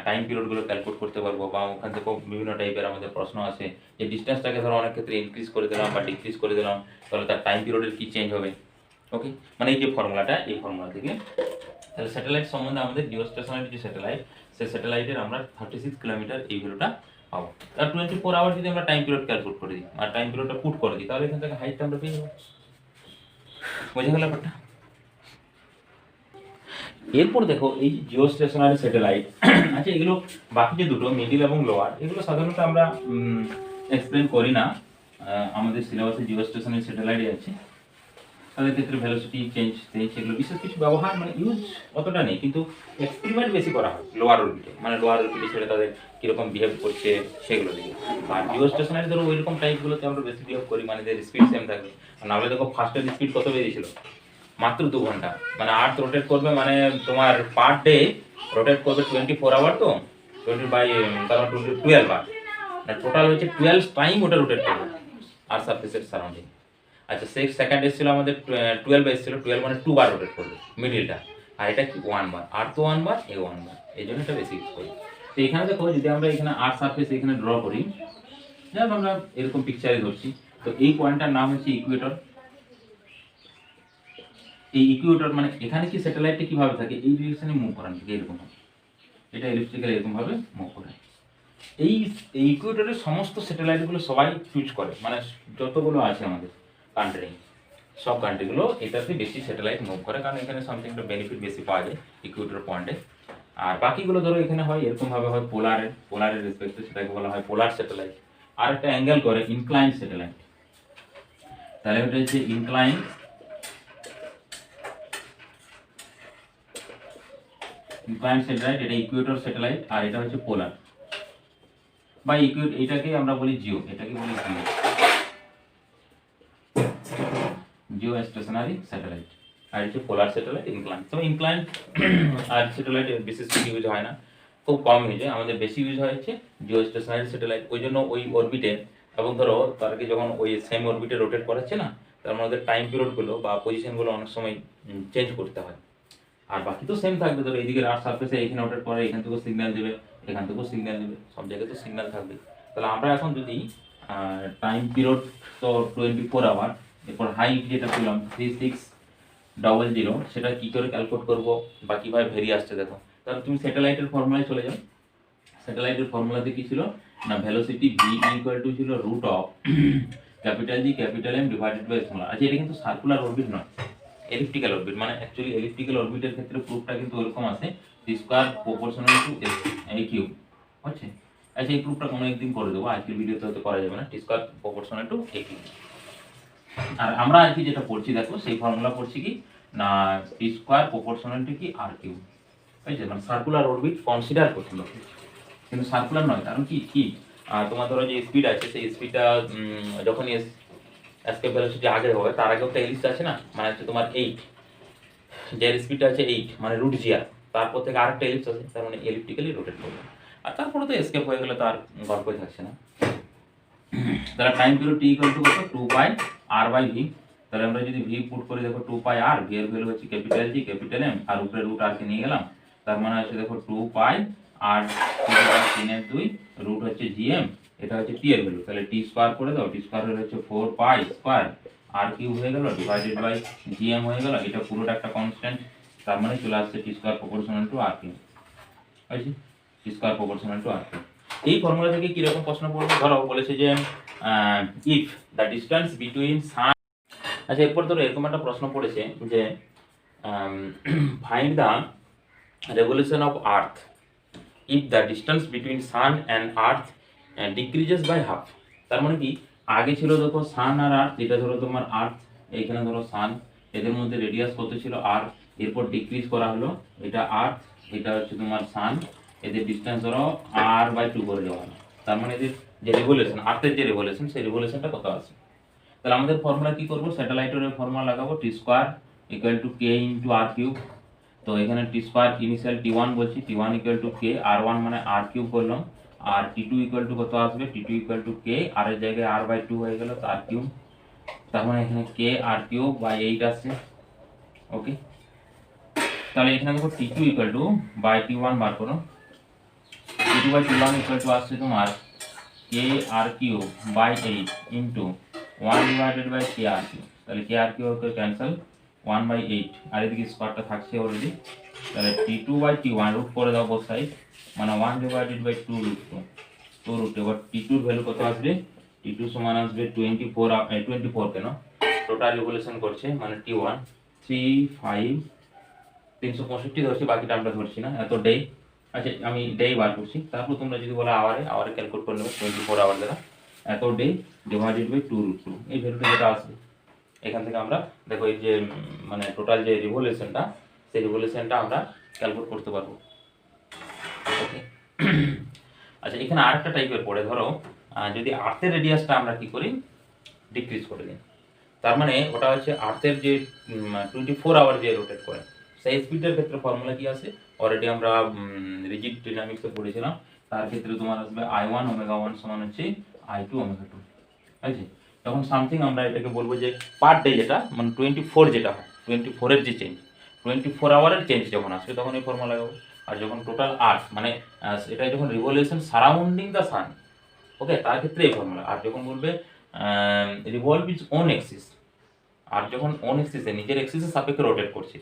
টাইম পিরিয়ডগুলো ক্যালকুলেট করতে পারবো, বা ওখান থেকেও বিভিন্ন টাইপের আমাদের প্রশ্ন আছে যে ডিস্টেন্সটাকে ধরো অনেক ক্ষেত্রে ইনক্রিজ করে দিলাম বা ডিক্রিজ করে দিলাম, তাহলে তার টাইম পিরিয়ডের কী চেঞ্জ হবে। ওকে, মানে এই যে ফর্মুলাটা, এই ফর্মুলা থেকে তাহলে স্যাটেলাইট সম্বন্ধে আমাদের জিও স্টেশনারি যে স্যাটেলাইট, সেই স্যাটেলাইটের আমরা 36 কিলোমিটার এই ভ্যালুটা পাবো। তার 24 আওয়ার যদি আমরা টাইম পিরিয়ড ক্যালকুলেট করে দিই আর টাইম পিরিয়ডটা পুট করে দিই, তাহলে এখান থেকে হাইটটা আমরা পেয়ে যাবো। বোঝা গেল ব্যাপারটা। এরপর দেখো এই জিও স্টেশনারি স্যাটেলাইট আচ্ছা, এগুলো বাকি যে দুটো মিডিল এবং লোয়ার, এগুলো সাধারণত আমরা এক্সপ্লেন করি না, আমাদের সিলেবাসে জিও স্টেশনারি স্যাটেলাইটই আছে। তাদের ক্ষেত্রে ভেলোসিটি চেঞ্জ সেগুলো বিশেষ কিছু ব্যবহার মানে ইউজ অতটা নেই, কিন্তু এক্সপেরিমেন্ট বেশি করা হয় লোয়ার অরবিটে, মানে লোয়ার অরবিটে ছেড়ে তাদের কীরকম বিহেভ করছে সেগুলো দিকে। আর জিও স্টেশনারি ধরো ওইরকম টাইপগুলোতে আমরা বেশি বিহেভ করি, মানে যে স্পিড সেম থাকবে। আর নাহলে দেখো ফার্স্টের স্পিড কত বেরিয়েছিল, মাত্র 2 ঘন্টা, মানে আর্থ রোটেট করবে, মানে তোমার পার ডে রোটেট করবে 24 আওয়ার, তো 20 বাই তার 12 বার, মানে টোটাল হচ্ছে 12 টাইম ওটা রোটেট করবে আর সারফেসের সারাউন্ডিং। আচ্ছা, সেকেন্ড এসেছিল আমাদের 12 এসেছিল, 12 মানে 2 বার রোটেট করবে মিডিলটা, আর এটা কি 1 বার, আর তো 1 বার এ 1 বার, এই জন্য এটা বেশি ইউজ করি। তো এখানে দেখো যদি আমরা এখানে আর সারফেস এখানে ড্র করি, যেমন আমরা এরকম পিকচারে ধরছি, তো এই পয়েন্টটার নাম হচ্ছে ইকুয়েটর। এই ইকুয়েটর মানে এখানে কি স্যাটেলাইটটা কিভাবে থাকে, এই ডিরেকশনে মুভ করান থাকে এরকম, এটা ইলেকট্রিক্যাল এরকম ভাবে মুভ করে। এই ইকুয়েটরের সমস্ত স্যাটেলাইটগুলো সবাই চুজ করে, মানে যতগুলো আছে আমাদের কান্ট্রি, সব কান্ট্রিগুলো এটাতে বেশি স্যাটেলাইট মুভ করে, কারণ এখানে সামথিং একটা বেনিফিট বেশি পাওয়া যায় ইকুয়েটর পয়েন্টে। আর বাকিগুলো ধরো এখানে হয় এরকমভাবে হয় পোলারের রেসপেক্টে, সেটাকে বলা হয় পোলার স্যাটেলাইট। আর একটা অ্যাঙ্গেল করে ইনক্লাইন স্যাটেলাইট, তাহলে এটা হচ্ছে ইনক্লাইন স্যাটেলাইট, এটা ইকুয়েটর স্যাটেলাইট, আর এটা হচ্ছে পোলার। বা এটাকে আমরা বলি জিও, এটাকে বলি জিও স্টেশনারি স্যাটেলাইট। আর হচ্ছে পোলার স্যাটেলাইট, ইনক্লাইন। তো ইনক্লাইন আর স্যাটেলাইট বিশেষ কিছু ইউজ হয় না, খুব কম ইউজ হয়। আমাদের বেশি ইউজ হয় হচ্ছে জিও স্টেশনারি স্যাটেলাইট। ওই জন্য ওই অরবিটে, এবং ধরো তারকে যখন ওই সেম অরবিটে রোটেট করাচ্ছে না, তার মধ্যে টাইম পিরিয়ডগুলো বা পজিশনগুলো অনেক সময় চেঞ্জ করতে হয়। আর বাকি তো সেম থাকবে। ধরো এইদিকে আর্থ সার্ফেসে এখানে রোটেট করে, এখান থেকেও সিগন্যাল দেবে, এখান থেকেও সিগন্যাল দেবে, সব জায়গায় তো সিগন্যাল থাকবে। তাহলে আমরা এখন যদি টাইম পিরিয়ড তো 24 আওয়ার, এরপর হাইট যেটা পেলাম 3600, সেটা কি করে ক্যালকুলেট করবো বা কিভাবে ভেরিয়ে আসছে দেখো। তাহলে তুমি স্যাটেলাইটের ফর্মুলায় চলে যাও। স্যাটেলাইটের ফর্মুলাতে কি ছিল না, ভেলোসিটি ভি ইকুয়াল টু ছিল root of capital G capital M divided by small. আচ্ছা, এটা কিন্তু সার্কুলার অরবিট নয়, এলিপ্টিক্যাল অরবিট। মানে অ্যাকচুয়ালি এলিপ্টিক্যাল অরবিটের ক্ষেত্রে প্রুফটা কিন্তু ওরকম আছে, C square proportional to A cube হচ্ছে। আচ্ছা, এই প্রুফটা কোনো একদিন করে দেবো, আজকের ভিডিওতে হয়তো করা যাবে না। T square proportional to A cube. আর আমরা আজকে যেটা পড়ছি দেখো, সেই ফর্মুলা পড়ছি কি না, টি স্কয়ার প্রপোর্শনাল টু কি আর কিউব। বুঝছে, মানে সার্কুলার অরবিট কনসিডার করতে হবে, কিন্তু সার্কুলার নয়। কারণ কি কি তোমার ধরো যে স্পিড আছে, সেই স্পিডটা যখন এসকেপ ভেলোসিটি আগে হবে, তার আগেও একটা এলিপ্স আছে না, মানে হচ্ছে তোমার 8, যে স্পিডটা আছে 8 মানে রুট জিআর, তারপর থেকে আরেকটা এলিপ্স আছে, তার মানে এলিপ্টিক্যালি রোটেট করবে। আর তারপরে তো এসকেপ হয়ে গেলে তার গল্পই থাকছে না। তাহলে time period T equal to কত, 2 পাই আর বাই ভি। তাহলে আমরা যদি ভি পুট করে দেখো 2 পাই আর, ভি এর ভ্যালু হচ্ছে ক্যাপিটাল জি ক্যাপিটাল এম, আর উপরে রুট আর কে নিয়ে গেলাম, তার মানে হচ্ছে দেখো 2 পাই আর 3/2 রুট হচ্ছে জিএম, এটা হচ্ছে টি এর ভ্যালু। তাহলে টি স্কয়ার করে দাও, টি স্কয়ার হচ্ছে 4 পাই স্কয়ার আর কিউব হয়ে গেল ডিভাইডেড বাই জিএম হয়ে গেল। এটা পুরোটা একটা কনস্ট্যান্ট, তার মানে চলে আসছে T square proportional to R cube. বুঝছি, T square proportional to R cube. এই ফর্মুলা থেকে কি রকম প্রশ্ন পড়বে, ধরো বলেছে যে if the distance between sun. আচ্ছা, এরপর ধরো এরকম একটা প্রশ্ন পড়েছে যে find the revolution of earth if the distance between sun and earth decreases by half. তার মানে কি, আগে ছিল দেখো সান আর আর্থ, এটা ধরো তোমার আর্থ, এইখানে ধরো সান, এদের মধ্যে রেডিয়াস কত ছিল আর, এরপর ডিক্রিজ করা হলো, এটা আর্থ, এটা হচ্ছে তোমার সান, এদের ডিস্টেন্স ধরো r/2 করে দেওয়া হলো। তার মানে এদের যে রেভলিউশন, আর্থের যে রেভলিউশন, সেই রেভলিউশনটা কত আছে। তাহলে আমাদের ফর্মুলা কি করব, স্যাটেলাইটের ফর্মুলা লাগাবো, T square equal to K into R cube. তো এখানে টি স্কয়ার ইনিশিয়াল টি1 বলছি, টি1 ইকুয়াল টু কে, আর1 মানে আর কিউব করলাম, আর টি2 ইকুয়াল টু কত আসবে, টি2 ইকুয়াল টু কে, আর এর জায়গায় r/2 হয়ে গেল আর কিউব। তার মানে এখানে কে আর কিউব বাই 8 আসছে। ওকে, তাহলে এখানে দেখো T two equal to by T one বার করো, T two by T one equal to আসছে তোমার K R cube by 8 into 1 divided by K R cube. তাহলে কে আর কিউব ক্যান্সেল, 1/8, আর এদিকে স্কয়ারটা থাকছে অলরেডি। তাহলে টি2 বাই টি1 রুট করে দাও বোথ সাইড, মানে 1 ডিভাইডেড বাই 2 রুট 2 রুট। এবার টি2 এর ভ্যালু কত আসবে, টি2 সমান আসবে 24 কেন, টোটাল রিভলিউশন করছে মানে টি1 365 ধরছি, বাকিটা আমরা ধরছি না, এত ডে। আচ্ছা, আমি ডে বার করছি, তারপর তোমরা যদি বলো আওয়ারে ক্যালকুলেট করে নেবে 24 আওয়ার দ্বারা, এত ডে ডিভাইডেড বাই 2 রুট 2, এই ভ্যালুটা যেটা আসবে এখান থেকে আমরা দেখো এই যে মানে টোটাল যে রিভলিউশনটা, সেই রিভলিউশনটা আমরা ক্যালকুলেট করতে পারবো। ওকে, আচ্ছা, এখানে আরেকটা টাইপের পড়ে, ধরো যদি আর্থের রেডিয়াসটা আমরা কি করি, ডিক্রিজ করে দিই, তার মানে ওটা হচ্ছে আর্থের যে 24 আওয়ার যে রোটেট করে, সেই স্পিডের ক্ষেত্রে ফর্মুলা কি আছে, অলরেডি আমরা রিজিড ডাইনামিক্সে পড়েছিলাম। তার ক্ষেত্রে তোমার আসবে I1 ω1 সমান হচ্ছে I2 ω2। আছে, তখন সামথিং আমরা এটাকে বলবো যে পার ডে, যেটা মানে 24 যেটা হয়, 24 এর যে চেঞ্জ, 24 আওয়ারের চেঞ্জ যখন আসবে তখন এই ফর্মুলা লাগাবো। আর যখন টোটাল আর্থ মানে এটা যখন রিভলিউশন সারাউন্ডিং দ্য সান, ওকে, তার ক্ষেত্রে এই ফর্মুলা। আর যখন বলবে রিভলভ ইজ অন এক্সিস, আর যখন অন এক্সিসে নিজের এক্সিসের সাপেক্ষে রোটেট করছে,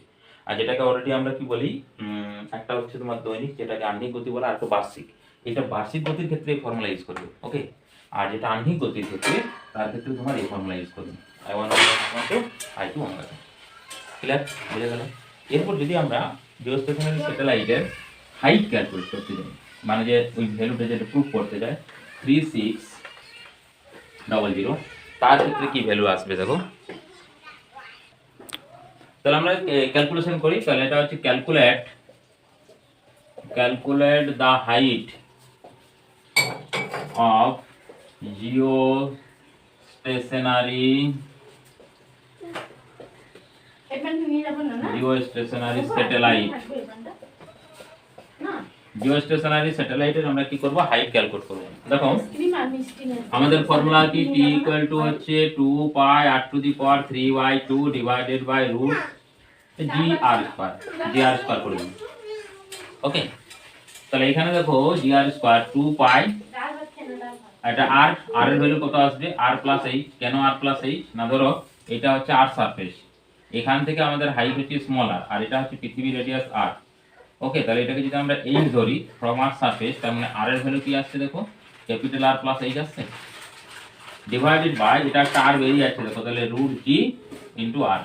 আর যেটাকে অলরেডি আমরা কি বলি, একটা হচ্ছে তোমার দৈনিক, যেটাকে আহ্নিক গতি বলে, আর একটা বার্ষিক। এটা বার্ষিক গতির ক্ষেত্রে এই ফর্মুলা ইউজ করবে। ওকে, আর যেটা আহ্নিক গতির ক্ষেত্রে, তার ক্ষেত্রে তোমার এই ফর্মুলা ইউজ করবে, I1 I2 ω2। ক্লিয়ার, বুঝে গেল। এরপর যদি আমরা জিওস্টেশনারি স্যাটেলাইটের হাইট ক্যালকুলেট করতে যাই, মানে যে ওই ভ্যালুটা যেটা প্রুভ করতে যায় 3600, তার ক্ষেত্রে কি ভ্যালু আসবে দেখো। তাহলে আমরা ক্যালকুলেশন করি। তাহলে এটা হচ্ছে calculate the height of geostationary satellite, geostationary স্যাটেলাইটের আমরা কি করব, হাইট ক্যালকুলেট করব। দেখো আমাদের ফর্মুলা কি, t ইকুয়াল টু হচ্ছে 2 pi r to the power 3/2 divided by root gr square, gr square করে দিই। ওকে, তাহলে এখানে দেখো gr স্কয়ার 2 পাই, এটা r, r এর ভ্যালু কত আসবে, r প্লাস h। কেন r প্লাস h না, ধরো এটা হচ্ছে r সারফেস, এখান থেকে আমাদের হাইট হচ্ছে স্মল r, আর এটা হচ্ছে পৃথিবীর রেডিয়াস r। ওকে, তাহলে এটাকে যদি আমরা h ধরি ফ্রম r সারফেস, তার মানে r এর ভ্যালু কি আসছে দেখো, ক্যাপিটাল R প্লাস h আসছে, ডিভাইডেড বাই এটা একটা r বেরিয়ে যাচ্ছে দেখো, তাহলে রুট g ইনটু r।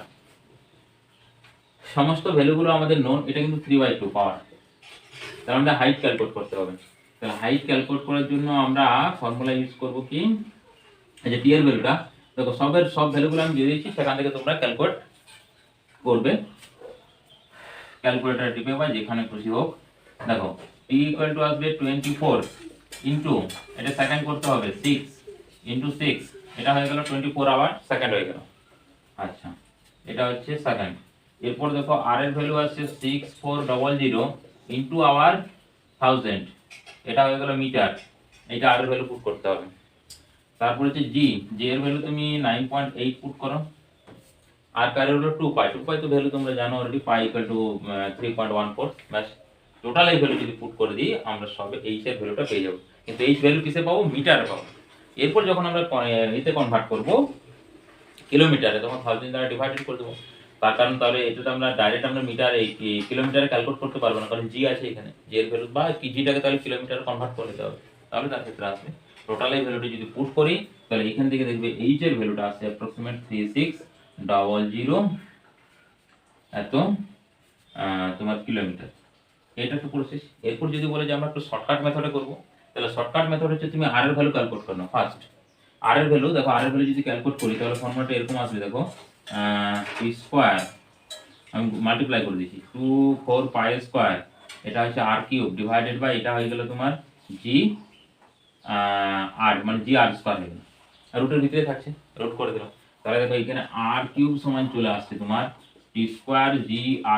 সমস্ত ভ্যালুগুলো আমাদের নোন, এটা কিন্তু 3/2 পাওয়ার। তাহলে আমরা হাইট ক্যালকুলেট করতে হবে। তাহলে হাইট ক্যালকুলেট করার জন্য আমরা ফর্মুলা ইউজ করব কি, এই যে t এর ভ্যালুটা দেখো, সব ভ্যালুগুলো আমি দিয়ে দিয়েছি, সেখান থেকে তোমরা ক্যালকুলেট করবে, ক্যালকুলেটর টিপে বা যেখানে খুশি হোক। দেখো t ইকুয়াল টু আসবে 24 ইনটু, এটা সেকেন্ড করতে হবে, 6 ইনটু 6, এটা হয়ে গেল 24 আওয়ার সেকেন্ড হয়ে গেল। আচ্ছা, এটা হচ্ছে সেকেন্ড। এরপর দেখো r এর ভ্যালু আছে 6400 ইনটু আওয়ার 1000, এটা হয়ে গেল মিটার, এটা r এর ভ্যালু পুট করতে হবে। তারপর হচ্ছে g এর ভ্যালু তুমি 9.8 পুট করো, আর কার হলো 2 পাই, তো ভ্যালু তোমরা জানো already, pi equal to 3.14। Bus total এই ভ্যালু যদি পুট করে দিই আমরা সবে h এর ভ্যালুটা পেয়ে যাব। কিন্তু h ভ্যালু কিসে পাবো, মিটারে পাবো। এরপর যখন আমরা এতে কনভার্ট করব কিলোমিটারে, তখন 1000 দ্বারা ডিভাইডেড করে দেবো। তার কারণ তাহলে এটাতে আমরা ডাইরেক্ট আমরা মিটার এই কিলোমিটারে ক্যালকুলেট করতে পারবো না, কারণ জি আছে এখানে, জি এর ভ্যালু বা কি জিটাকে তাহলে কিলোমিটারে কনভার্ট করে দিতে হবে, তাহলে তার ক্ষেত্রে আসবে। টোটাল এই ভ্যালুটি যদি পুট করি তাহলে এখান থেকে দেখবে h এর ভ্যালুটা আসছে অ্যাপ্রক্সিমেট 3600 এত তোমার কিলোমিটার। এটা তো প্রসেস। এরপর যদি বলে যে আমরা একটু শর্টকাট মেথডে করব, তাহলে শর্টকাট মেথড হচ্ছে তুমি r এর ভ্যালু ক্যালকুলেট করো ফার্স্ট। r এর ভ্যালু দেখো, r এর ভ্যালু যদি ক্যালকুলেট করি তাহলে ফর্মুলাটা এরকম আসবে দেখো, t স্কয়ার আমি মাল্টিপ্লাই করে দিয়েছি 2 4 পাই স্কয়ার, এটা হচ্ছে r কিউব ডিভাইডেড বাই এটা হয়ে গেল তোমার g r, মানে g r স্কয়ার হয়ে গেল, আর রুটের ভিতরে থাকছে, রুট করে দিলাম। তাহলে দেখো এখানে r কিউব সমান চলে আসছে তোমার t square g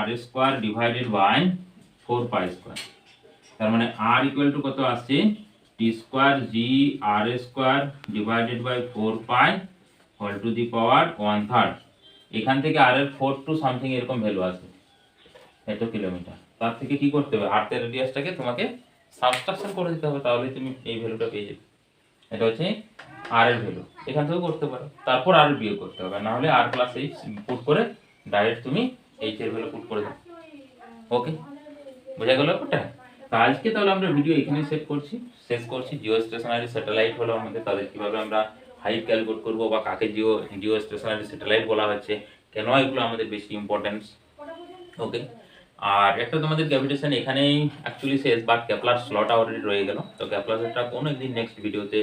r square divided by 4 pi square. তার মানে r ইকুয়াল টু কত আসছে, t square g r square divided by 4 pi whole to the power 1/3। এখান থেকে r এর 4 টু সামথিং এরকম ভ্যালু আসবে, এত কিলোমিটার। তার থেকে কি করতে হবে, আর্থের রেডিয়াসটাকে তোমাকে সাবট্রাকশন করে দিতে হবে, তাহলে তুমি এই ভ্যালুটা পেয়ে যাবে। এটা হচ্ছে r এর ভ্যালু, এখান থেকেও করতে পারো, তারপর r বিয়োগ করতে হবে, না হলে r প্লাস h পুট করে ডাইরেক্ট তুমি h এর ভ্যালু পুট করে দাও। ওকে, বোঝা গেল ব্যাপারটা? তো আজকে তাহলে আমরা ভিডিও এখানে শেষ করছি। জিও স্টেশনারি স্যাটেলাইট হলো আমাদের, তাদের কিভাবে আমরা হাইট ক্যালকুলেট করব, বা কাকে জিও স্টেশনারি স্যাটেলাইট বলা হচ্ছে, কেন এগুলো আমাদের বেশি ইম্পর্টেন্স। ওকে, আর একটা তোমাদের গ্র্যাভিটেশন এখানেই অ্যাকচুয়ালি শেষ, বাট ক্যাপলার স্লট অলরেডি রয়ে গেল। তো ক্যাপলারটা কোনো একদিন নেক্সট ভিডিওতে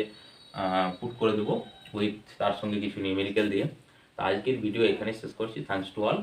পুট করে দেবো উইথ তার সঙ্গে কিছু নিউমেরিক্যাল দিয়ে। তো আজকের ভিডিও এখানেই শেষ করছি। Thanks to all.